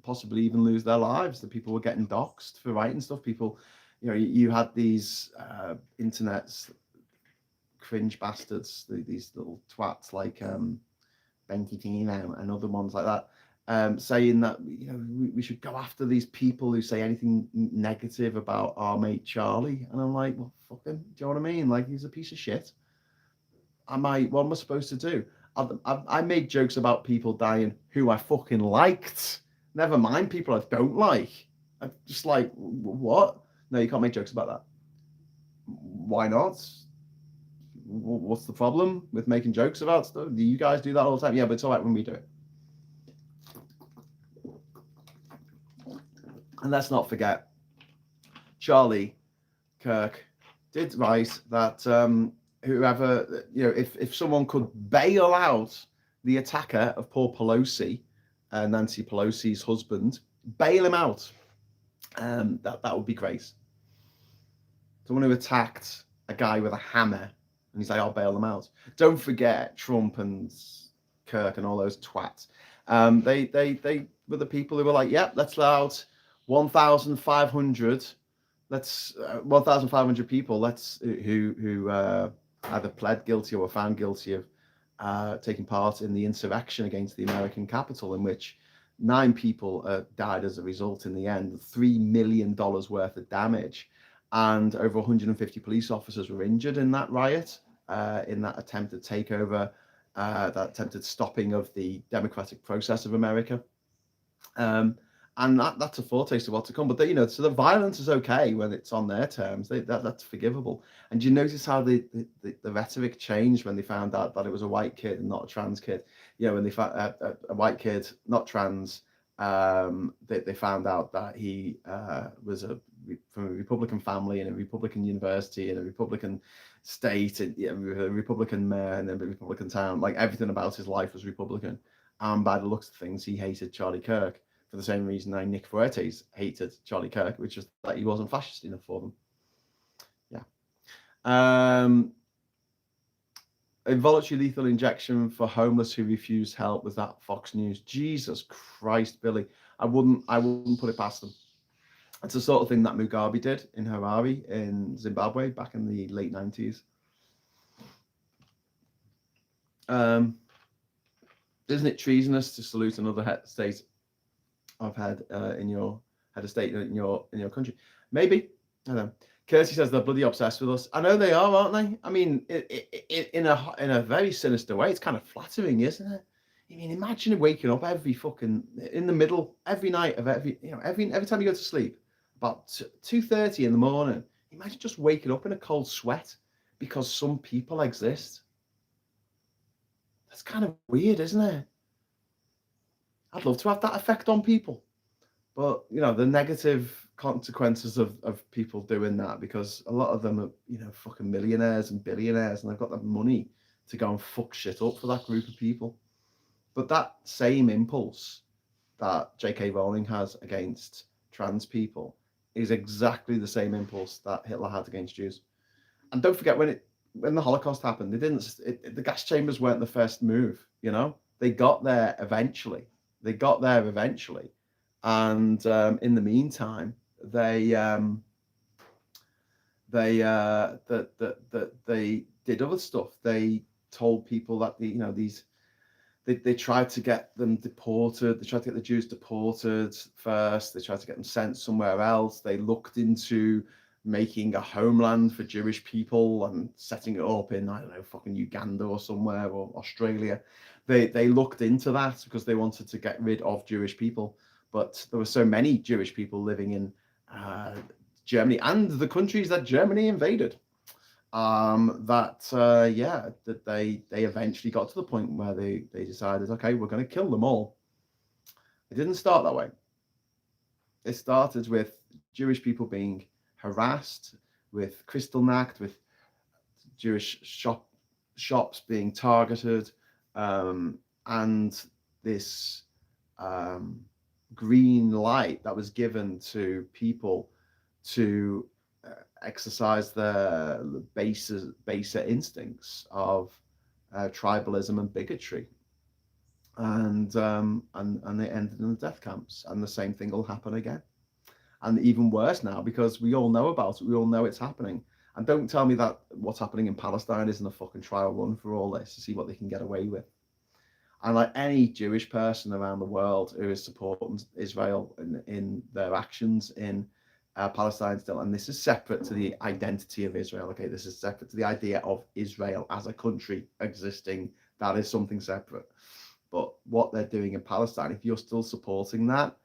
A: possibly even lose their lives. The people were getting doxxed for writing stuff. People, you know, you had these internet's cringe bastards, these little twats like Benty Tino and other ones like that, saying that, you know, we should go after these people who say anything negative about our mate Charlie. And I'm like, well, fuck him. Do you know what I mean? Like, he's a piece of shit. What am I supposed to do? I made jokes about people dying who I fucking liked. Never mind people I don't like. I'm just like, what? No, you can't make jokes about that. Why not? What's the problem with making jokes about stuff? Do you guys do that all the time? Yeah, but it's all right when we do it. And let's not forget, Charlie Kirk did write that whoever, you know, if someone could bail out the attacker of poor Pelosi, Nancy Pelosi's husband, bail him out, that would be great. Someone who attacked a guy with a hammer, and he's like, I'll bail them out. Don't forget Trump and Kirk and all those twats. They were the people who were like, yep, let's let out 1,500. Let's 1,500 people. Who either pled guilty or were found guilty of taking part in the insurrection against the American Capitol, in which 9 people died as a result in the end, $3 million worth of damage, and over 150 police officers were injured in that riot, in that attempted takeover, that attempted stopping of the democratic process of America. And that's a foretaste of what's to come. But so the violence is okay when it's on their terms. That's forgivable. And you notice how the rhetoric changed when they found out that it was a white kid and not a trans kid. When they found a white kid, not trans, they found out that he was from a Republican family in a Republican university in a Republican state, with a Republican mayor in a Republican town. Like everything about his life was Republican. And by the looks of things, he hated Charlie Kirk for the same reason Nick Fuertes hated Charlie Kirk, which was that he wasn't fascist enough for them. Yeah. Involuntary lethal injection for homeless who refused help. Was that Fox News? Jesus Christ, Billy. I wouldn't put it past them. It's the sort of thing that Mugabe did in Harare in Zimbabwe back in the late 90s. Isn't it treasonous to salute another head of state of head in your head of state in your country? Maybe. I don't know. Kirsty says they're bloody obsessed with us. I know they are, aren't they? I mean, in a very sinister way. It's kind of flattering, isn't it? I mean, imagine waking up every fucking in the middle every night of every time you go to sleep about 2:30 in the morning. Imagine just waking up in a cold sweat because some people exist. That's kind of weird, isn't it? I'd love to have that effect on people. But, the negative consequences of people doing that, because a lot of them are, fucking millionaires and billionaires, and they've got the money to go and fuck shit up for that group of people. But that same impulse that J.K. Rowling has against trans people is exactly the same impulse that Hitler had against Jews. And don't forget, when the Holocaust happened, the gas chambers weren't the first move, They got there eventually. And in the meantime, they did other stuff. They told people that they tried to get them deported. They tried to get the Jews deported first. They tried to get them sent somewhere else. They looked into making a homeland for Jewish people and setting it up in, I don't know, fucking Uganda or somewhere, or Australia. They looked into that because they wanted to get rid of Jewish people. But there were so many Jewish people living in Germany and the countries that Germany invaded, that they eventually got to the point where they decided, okay, we're going to kill them all. It didn't start that way. It started with Jewish people being harassed, with Kristallnacht, with Jewish shops being targeted, and this green light that was given to people to exercise their baser instincts of tribalism and bigotry, and they ended in the death camps. And the same thing will happen again, and even worse now, because we all know about it. We all know it's happening. And don't tell me that what's happening in Palestine isn't a fucking trial run for all this to see what they can get away with. And like any Jewish person around the world who is supporting Israel in their actions in Palestine still, and this is separate to the identity of Israel, okay? This is separate to the idea of Israel as a country existing. That is something separate. But what they're doing in Palestine, if you're still supporting that,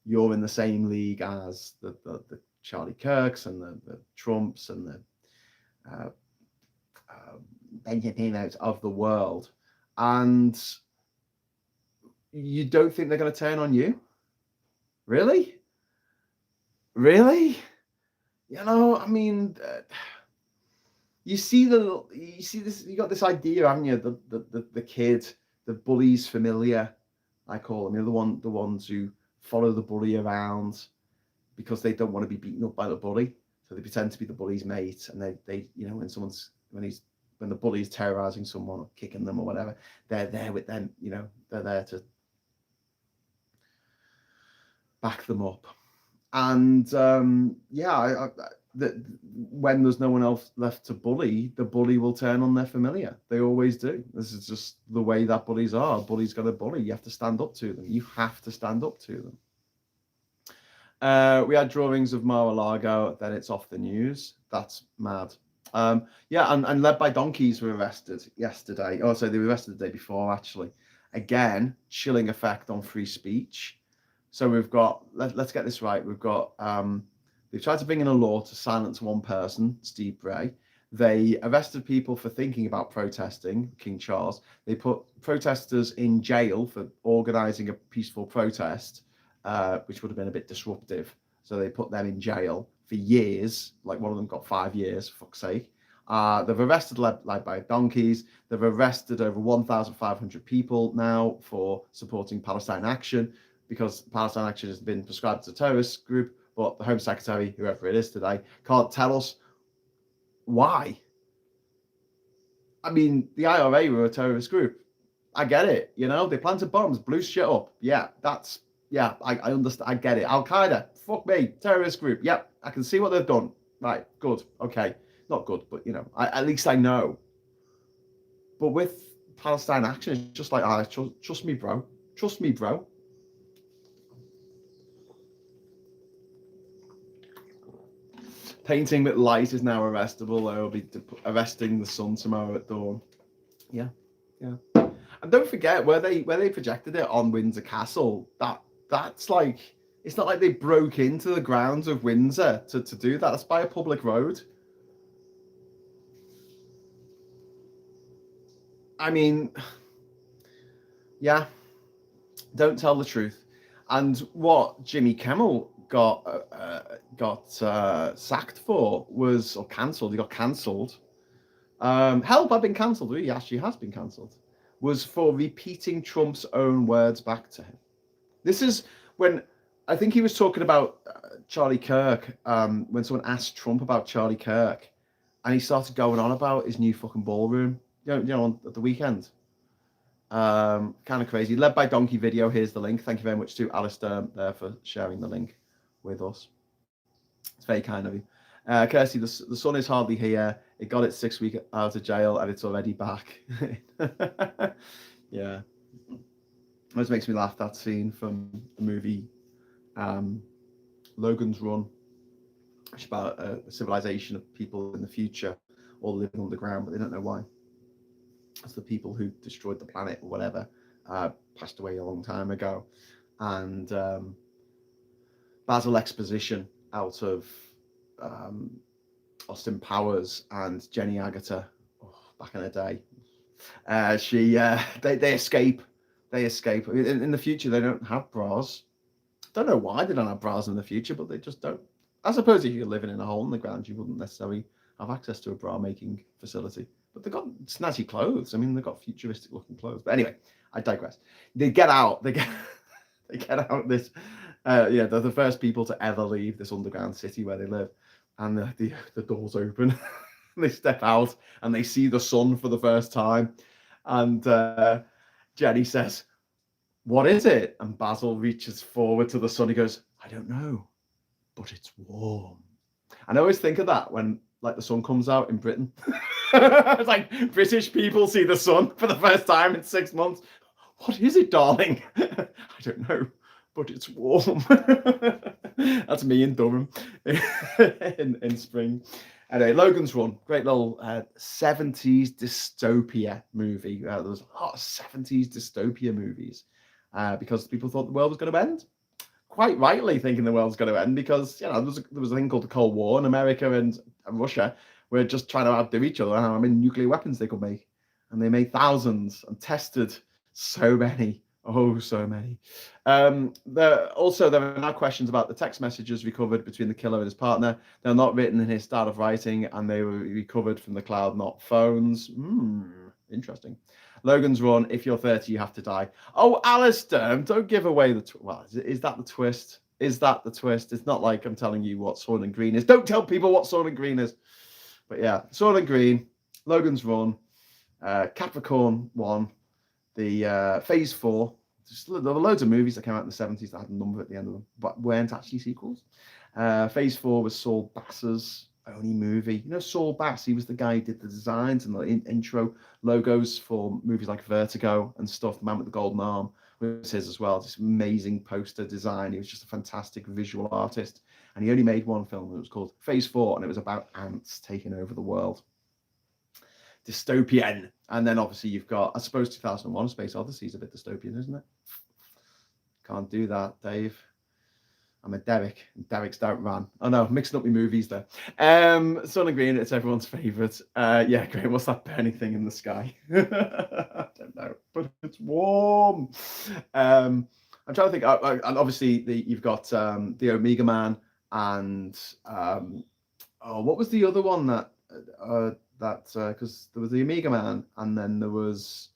A: you're in the same league as the Charlie Kirks and the Trumps and the Benjaminos of the world. And you don't think they're going to turn on you? Really? I mean, you see this. You got this idea, haven't you? The kid, the bully's familiar, I call them. The ones who follow the bully around because they don't want to be beaten up by the bully, so they pretend to be the bully's mate, and they when the bully is terrorizing someone or kicking them or whatever, they're there with them. They're there to back them up. And that when there's no one else left to bully, the bully will turn on their familiar. They always do. This is just the way that bullies are. Bullies got to bully. You have to stand up to them. You have to stand up to them. We had drawings of Mar-a-Lago, then it's off the news. That's mad. Yeah, and led by donkeys were arrested yesterday. Oh, so they were arrested the day before, actually. Again, chilling effect on free speech. So we've got, let's get this right. We've got, they've tried to bring in a law to silence one person, Steve Bray. They arrested people for thinking about protesting, King Charles. They put protesters in jail for organising a peaceful protest, which would have been a bit disruptive. So they put them in jail for years. Like one of them got 5 years, for fuck's sake. They've arrested led by donkeys. They've arrested over 1,500 people now for supporting Palestine Action, because Palestine Action has been prescribed as a terrorist group, but the Home Secretary, whoever it is today, can't tell us why. I mean, the IRA were a terrorist group. I get it. You know, they planted bombs, blew shit up. Yeah, I understand. I get it. Al-Qaeda, fuck me, terrorist group. Yep, I can see what they've done. Right, good. Okay, not good, but you know, at least I know. But with Palestine Action, it's just like, trust me, bro. Trust me, bro. Painting with light is now arrestable. They'll be arresting the sun tomorrow at dawn. Yeah. And don't forget where they projected it on Windsor Castle. That's like, it's not like they broke into the grounds of Windsor to do that. That's by a public road. I mean, yeah, don't tell the truth. And what Jimmy Kimmel got sacked for was, or cancelled. He got cancelled. Help! I've been cancelled. He actually has been cancelled. Was for repeating Trump's own words back to him. This is when I think he was talking about Charlie Kirk. When someone asked Trump about Charlie Kirk, and he started going on about his new fucking ballroom. You know, at the weekend. Kind of crazy. Led by Donkey Video. Here's the link. Thank you very much to Alistair there for sharing the link with us. It's very kind of you. Kirsty, the sun is hardly here. It got its 6 week out of jail and it's already back. Yeah. It always makes me laugh, that scene from the movie Logan's Run. It's about a civilization of people in the future all living underground, but they don't know why. It's the people who destroyed the planet or whatever passed away a long time ago. And Basil Exposition out of Austin Powers and Jenny Agutter, back in the day. They escape. They escape. In the future, they don't have bras. Don't know why they don't have bras in the future, but they just don't. I suppose if you're living in a hole in the ground, you wouldn't necessarily have access to a bra making facility. But they've got snazzy clothes. I mean, they've got futuristic looking clothes. But anyway, I digress. They get out. They get out this. They're the first people to ever leave this underground city where they live, and the doors open. They step out and they see the sun for the first time, and Jenny says, "What is it?" And Basil reaches forward to the sun. He goes, "I don't know, but it's warm." And I always think of that when like the sun comes out in Britain. It's like British people see the sun for the first time in 6 months. What is it, darling? I don't know, but it's warm. That's me in Durham in spring. Anyway, Logan's Run, great little 70s dystopia movie. There was a lot of 70s dystopia movies because people thought the world was going to end. Quite rightly thinking the world's going to end because there was a thing called the Cold War, and America and Russia were just trying to outdo each other how many nuclear weapons they could make, and they made thousands and tested so many. Oh, so many. There are now questions about the text messages recovered between the killer and his partner. They're not written in his style of writing, and they were recovered from the cloud, not phones. Interesting. Logan's Run, if you're 30, you have to die. Oh, Alistair, don't give away the... Well, is that the twist? Is that the twist? It's not like I'm telling you what Soylent Green is. Don't tell people what Soylent Green is. But yeah, Soylent Green, Logan's Run, Capricorn 1, the Phase 4. There were loads of movies that came out in the 70s that had a number at the end of them, but weren't actually sequels. Phase 4 was Saul Bass's only movie. You know, Saul Bass, he was the guy who did the designs and the intro logos for movies like Vertigo and stuff. The Man with the Golden Arm was his as well. This amazing poster design. He was just a fantastic visual artist. And he only made one film, and it was called Phase 4, and it was about ants taking over the world. Dystopian. And then obviously you've got, I suppose, 2001: A Space Odyssey is a bit dystopian, isn't it? Can't do that, Dave. I'm a Derek. Derek's don't run. Oh no, mixing up my movies there. Sun and Green, it's everyone's favourite. Yeah, great. What's that burning thing in the sky? I don't know, but it's warm. I'm trying to think. And obviously, you've got the Omega Man and what was the other one that because there was the Omega Man and then there was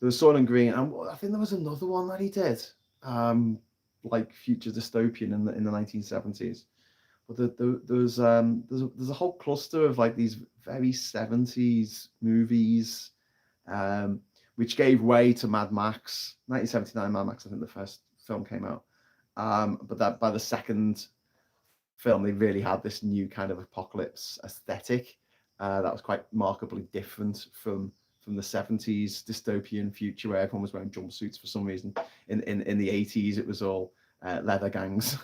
A: Sun and Green, and I think there was another one that he did. Like future dystopian in the 1970s, but there's a whole cluster of like these very 70s movies, which gave way to Mad Max. 1979 Mad Max, I think the first film came out, but that by the second film they really had this new kind of apocalypse aesthetic that was quite markedly different from the 70s dystopian future where everyone was wearing jumpsuits for some reason. In the 80s, it was all leather gangs,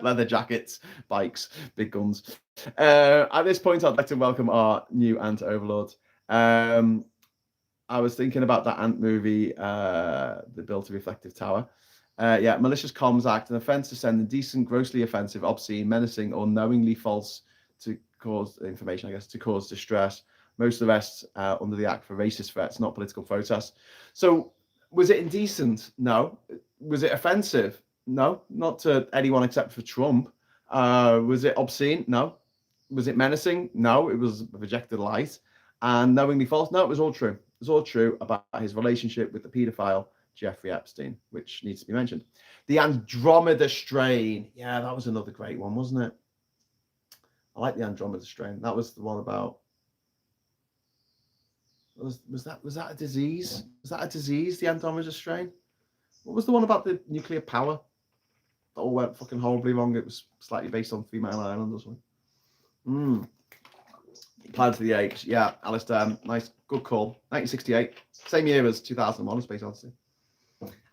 A: leather jackets, bikes, big guns. At this point, I'd like to welcome our new ant overlord. I was thinking about that ant movie, The Built a Reflective Tower. Yeah, malicious comms act, an offence to send indecent, grossly offensive, obscene, menacing, or knowingly false to cause information, I guess, to cause distress. Most of the rest under the act for racist threats, not political protests. So was it indecent? No. Was it offensive? No, not to anyone except for Trump. Was it obscene? No. Was it menacing? No, it was rejected light. And knowingly false? No, it was all true. It was all true about his relationship with the paedophile Jeffrey Epstein, which needs to be mentioned. The Andromeda strain. Yeah, that was another great one, wasn't it? I like the Andromeda strain. That was the one about... Was that a disease? Was that a disease, the Andromeda strain? What was the one about the nuclear power? That all went fucking horribly wrong. It was slightly based on 3 Mile Island or something. Planet of the Apes. Yeah, Alistair. Nice, good call. 1968. Same year as 2001: A Space Odyssey.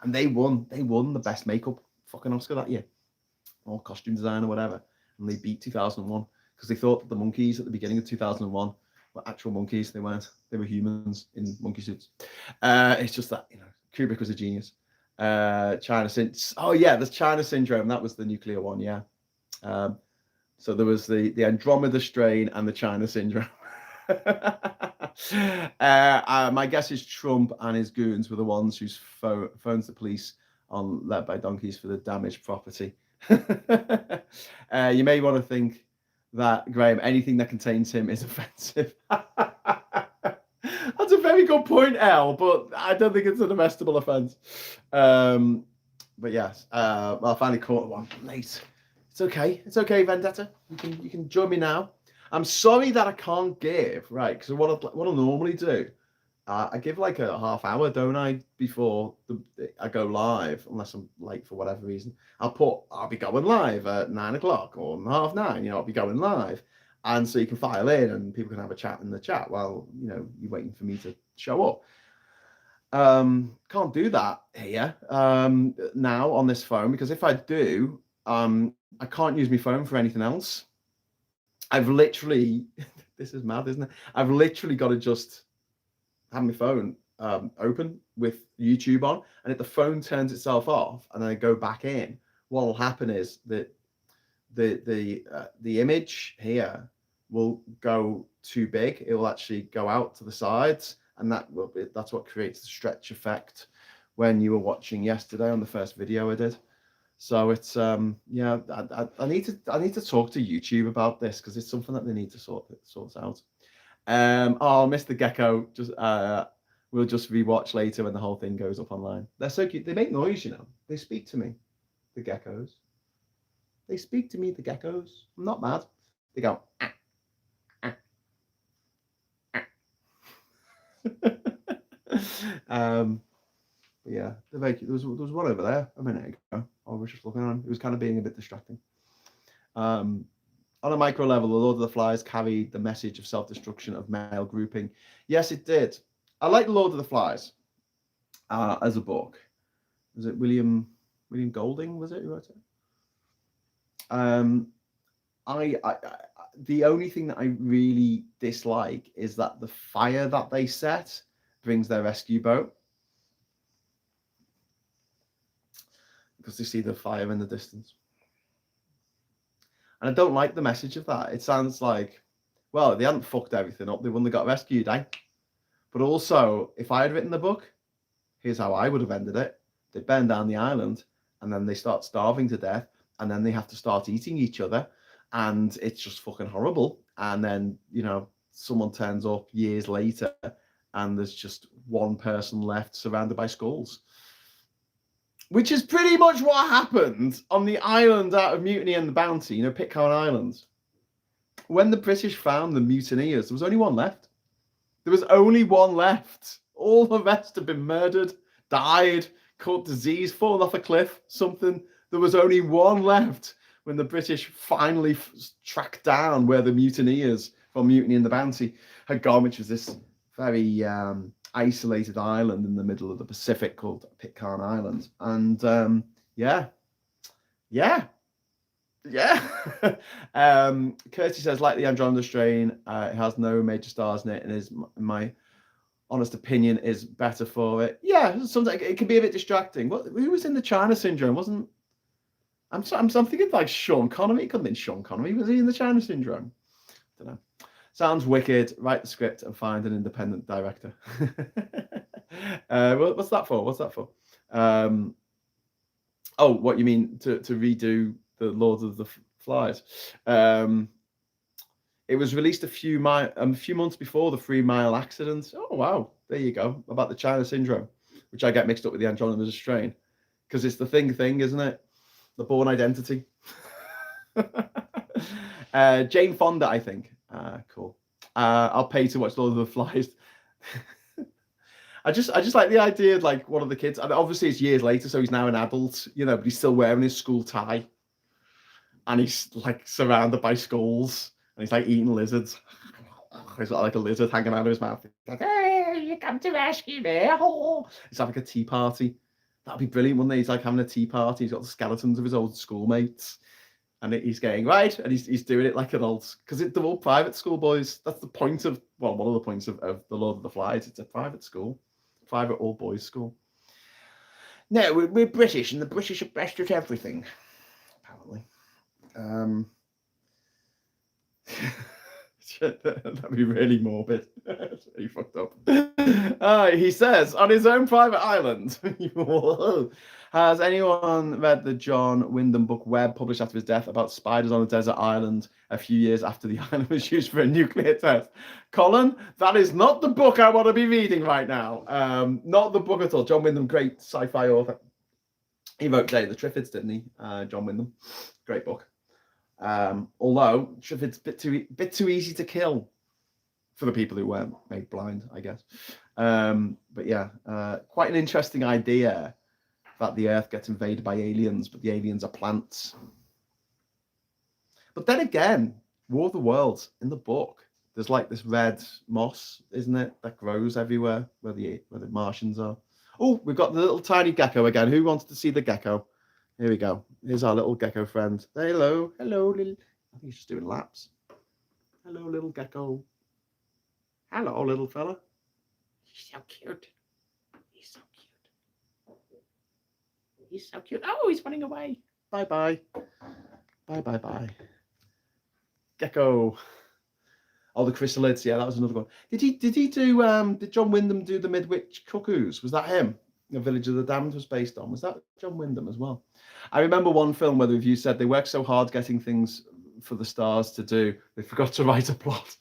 A: And they won the best makeup fucking Oscar that year. Or costume design or whatever. And they beat 2001 because they thought that the monkeys at the beginning of 2001 were actual monkeys. They weren't. They were humans in monkey suits. It's just that, Kubrick was a genius. China there's China syndrome. That was the nuclear one, yeah. So there was the Andromeda strain and the China syndrome. My guess is Trump and his goons were the ones whose phones the police on led by donkeys for the damaged property. You may want to think that, Graham, anything that contains him is offensive. That's a very good point, L, but I don't think it's an arrestable offence. But yes, well, I finally caught one late. It's okay. It's okay, Vendetta. You can join me now. I'm sorry that I can't give, right? Because what I normally do, I give like a half hour, don't I, before I go live, unless I'm late for whatever reason. I'll be going live at 9 o'clock or 9:30. I'll be going live. And so you can file in and people can have a chat in the chat while, you're waiting for me to show up. Can't do that here now on this phone, because if I do, I can't use my phone for anything else. I've literally, this is mad, isn't it? I've literally got to just have my phone open with YouTube on, and if the phone turns itself off and I go back in, what will happen is that the image here will go too big. It will actually go out to the sides, and that's what creates the stretch effect when you were watching yesterday on the first video I did. So it's I need to talk to YouTube about this, because it's something that they need to sort out. Mr. Gecko, just we'll just rewatch later when the whole thing goes up online. They're so cute. They make noise, They speak to me, the geckos. They speak to me, the geckos. I'm not mad. They go. Ah, ah, ah. Yeah, they're very cute. There was one over there a minute ago. I was just looking on. It was kind of being a bit distracting. On a micro level, The Lord of the Flies carried the message of self-destruction of male grouping. Yes, it did. I like The Lord of the Flies as a book. Was it William Golding? Was it who wrote it? I the only thing that I really dislike is that the fire that they set brings their rescue boat, because they see the fire in the distance. And I don't like the message of that. It sounds like, well, they hadn't fucked everything up. They've only got rescued, eh? But also, if I had written the book, here's how I would have ended it. They burn down the island, and then they start starving to death, and then they have to start eating each other, and it's just fucking horrible. And then, you know, someone turns up years later, and there's just one person left surrounded by skulls. Which is pretty much what happened on the island out of Mutiny and the Bounty, you know, Pitcairn Island. When the British found the mutineers, there was only one left. There was only one left. All the rest had been murdered, died, caught disease, fallen off a cliff, something. There was only one left when the British finally tracked down where the mutineers from Mutiny and the Bounty had gone, which was this very isolated island in the middle of the Pacific called Pitcairn Island. And Kirsty says, like the Andromeda strain, it has no major stars in it, and is, in my honest opinion, is better for it. Yeah, sometimes it can be a bit distracting. Who was in the China Syndrome? I'm thinking like Sean Connery. It couldn't have been Sean Connery. Was he in the China Syndrome? I don't know. Sounds wicked. Write the script and find an independent director. What's that for? Oh, what you mean to redo the Lord of the Flies? It was released a few months before the 3 Mile accident. Oh wow, there you go. About the China Syndrome, which I get mixed up with the Andromeda strain, because it's the thing, isn't it? The Bourne Identity. Jane Fonda, I think. Cool. I'll pay to watch Lord of the Flies. I just like the idea of like one of the kids, and obviously it's years later, so he's now an adult, you know, but he's still wearing his school tie, and he's like surrounded by skulls, and he's like eating lizards. He's got like a lizard hanging out of his mouth. He's like, "Hey, you come to rescue me!" It's like a tea party. That'd be brilliant, wouldn't it? He's like having a tea party. He's got the skeletons of his old schoolmates, and he's getting right, and he's doing it like an old, because they're all private school boys. That's the point of, well, one of the points of the Lord of the Flies. It's a private school, private all boys school. No, we're British, and the British are best at everything, apparently. That'd be really morbid. That's really fucked up. He says, on his own private island. Has anyone read the John Wyndham book Webb, published after his death, about spiders on a desert island a few years after the island was used for a nuclear test? Colin, that is not the book I want to be reading right now. Not the book at all. John Wyndham, great sci-fi author. He wrote Day of the Triffids, didn't he? John Wyndham. Great book. Although Triffids bit too easy to kill for the people who weren't made blind, I guess. But yeah, quite an interesting idea that the Earth gets invaded by aliens, but the aliens are plants. But then again, War of the Worlds in the book, there's like this red moss, isn't it, that grows everywhere where the Martians are. Oh, we've got the little tiny gecko again. Who wants to see the gecko? Here we go. Here's our little gecko friend. Hello, little. I think he's just doing laps. Hello, little gecko. Hello, little fella. He's so cute. He's so cute. Oh, he's running away. Bye. Gecko. Oh, the chrysalids. Yeah, that was another one. Did John Wyndham do the Midwich Cuckoos? Was that him? The Village of the Damned was based on. Was that John Wyndham as well? I remember one film where the review said they worked so hard getting things for the stars to do, they forgot to write a plot.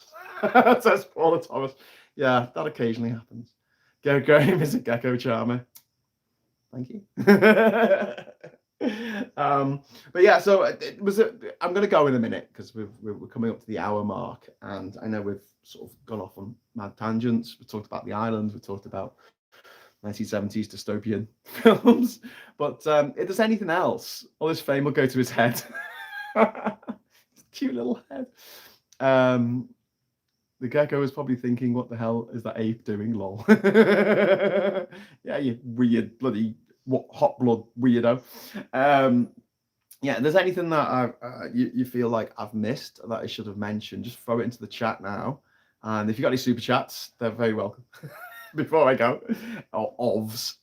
A: Says Paula Thomas. Yeah, that occasionally happens. Graham is a gecko charmer. Thank you. But yeah, so it was. I'm going to go in a minute because we're coming up to the hour mark, and I know we've sort of gone off on mad tangents. We talked about the island. We talked about 1970s dystopian films. But if there's anything else, all this fame will go to his head. cute little head. The gecko is probably thinking, what the hell is that ape doing, lol? Yeah, you weird bloody hot blood weirdo. Yeah, if there's anything that you feel like I've missed that I should have mentioned, just throw it into the chat now. And if you've got any super chats, they're very welcome. Before I go, or ovs.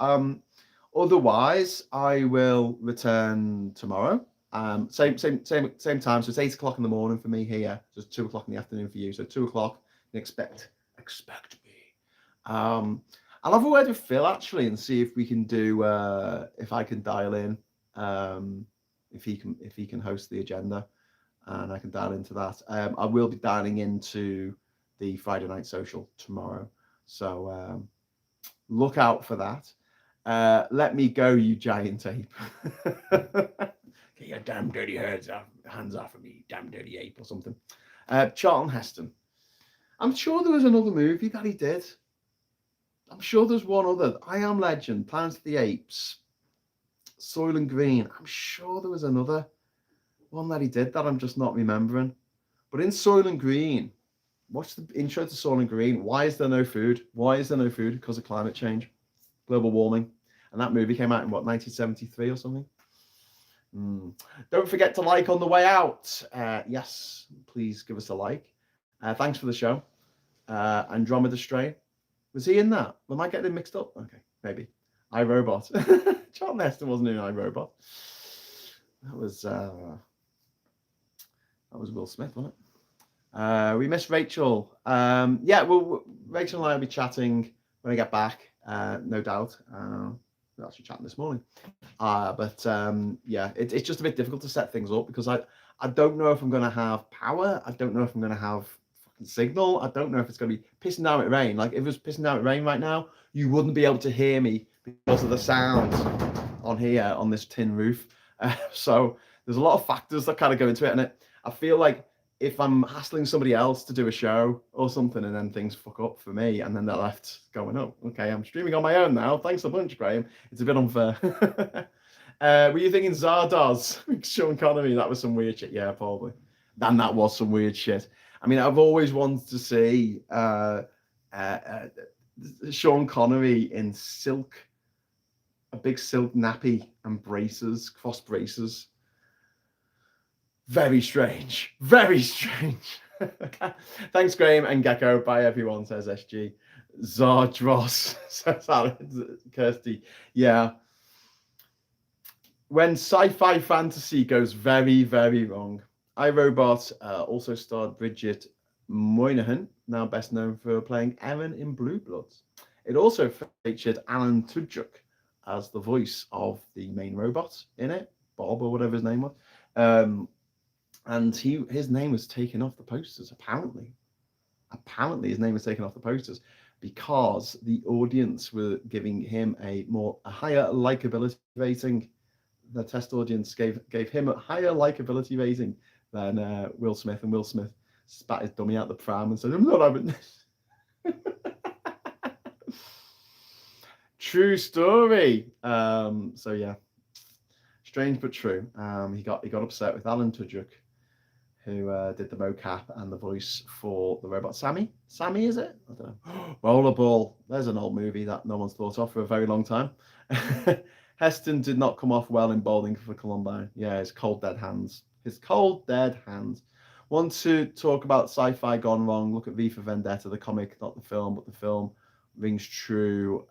A: Otherwise, I will return tomorrow. Same time. So it's 8 o'clock in the morning for me here. So it's 2 o'clock in the afternoon for you. So 2 o'clock. Expect me. I'll have a word with Phil actually and see if we can do. If I can dial in. If he can host the agenda, and I can dial into that. I will be dialing into the Friday night social tomorrow. So look out for that. Let me go, you giant ape. Get your damn dirty hands off of me, damn dirty ape, or something. Charlton Heston. I'm sure there was another movie that he did. I'm sure there's one other. I Am Legend, Planet of the Apes, Soylent Green. I'm sure there was another one that he did that I'm just not remembering. But in Soylent Green, watch the intro to Soylent Green. Why is there no food? Why is there no food? Because of climate change, global warming. And that movie came out in, 1973 or something? Don't forget to like on the way out. Yes, please give us a like. Thanks for the show. Andromeda Strain. Was he in that? Am I getting him mixed up? Okay, maybe. iRobot. Charlton Heston wasn't in iRobot. That was Will Smith, wasn't it? We missed Rachel. Yeah, well, Rachel and I will be chatting when I get back, no doubt. We're actually chatting this morning. But yeah, it's just a bit difficult to set things up because I don't know if I'm going to have power. I don't know if I'm going to have fucking signal. I don't know if it's going to be pissing down with rain. Like if it was pissing down with rain right now, you wouldn't be able to hear me because of the sound on here on this tin roof. So there's a lot of factors that kind of go into it, and I feel like if I'm hassling somebody else to do a show or something and then things fuck up for me and then they're left going, oh, okay, I'm streaming on my own now. Thanks a bunch, Graham. It's a bit unfair. Were you thinking Zardoz? Sean Connery, that was some weird shit. Yeah, probably. And that was some weird shit. I mean, I've always wanted to see Sean Connery in silk, a big silk nappy and braces, cross braces. Very strange. Very strange. Thanks, Graham and Gecko. Bye, everyone, says SG. Zardros, says Kirsty. Yeah. When sci-fi fantasy goes very, very wrong. iRobot also starred Bridget Moynihan, now best known for playing Erin in Blue Bloods. It also featured Alan Tudyk as the voice of the main robot in it, Bob or whatever his name was. And his name was taken off the posters, apparently. Apparently his name was taken off the posters because the audience were giving him a higher likability rating. The test audience gave him a higher likability rating than Will Smith, and Will Smith spat his dummy out the pram and said, I'm not having this. True story. So yeah, strange but true. He got upset with Alan Tudyk, who did the mocap and the voice for the robot Sammy. Sammy, is it? I don't know. Rollerball. There's an old movie that no one's thought of for a very long time. Heston did not come off well in Bowling for Columbine. Yeah, his cold dead hands. His cold dead hands. Want to talk about sci-fi gone wrong? Look at V for Vendetta, the comic, not the film, but the film rings true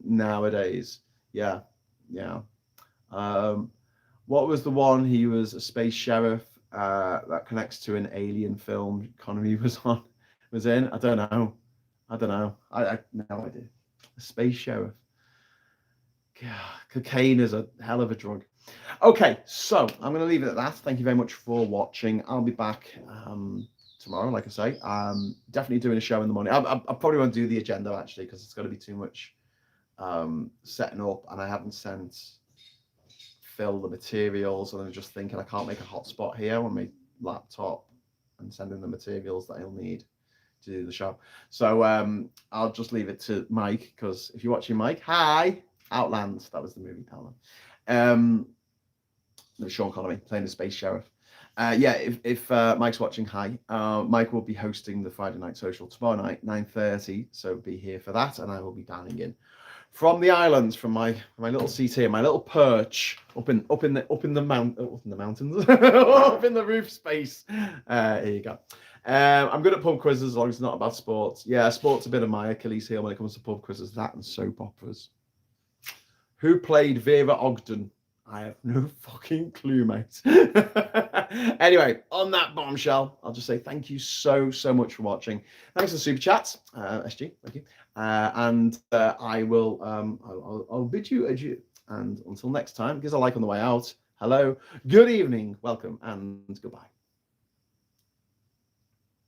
A: nowadays. Yeah. What was the one? He was a space sheriff that connects to an alien film Connery was in. I don't know. I no idea. A space sheriff. God, cocaine is a hell of a drug. Okay, so I'm going to leave it at that. Thank you very much for watching. I'll be back tomorrow, like I say. Definitely doing a show in the morning. I probably won't do the agenda, actually, because it's going to be too much setting up, and I haven't sent Phil the materials, and I'm just thinking I can't make a hotspot here on my laptop and send in the materials that he'll need to do the show. So I'll just leave it to Mike, because if you're watching, Mike, hi. Outland, that was the movie, Outland. Sean Connery playing the space sheriff. Yeah, if Mike's watching, hi. Mike will be hosting the Friday Night Social tomorrow night, 9:30. So be here for that, and I will be dialing in from the islands, from my little seat here, my little perch up in the mountains, up in the roof space. Here you go. I'm good at pub quizzes as long as it's not about sports. Yeah, sports a bit of my Achilles heel when it comes to pub quizzes. That and soap operas. Who played Vera Ogden? I have no fucking clue, mate. Anyway, on that bombshell, I'll just say thank you so much for watching. Thanks for the super chats, SG. Thank you. And I will. I'll bid you adieu. And until next time, give us a like on the way out. Hello, good evening, welcome, and goodbye.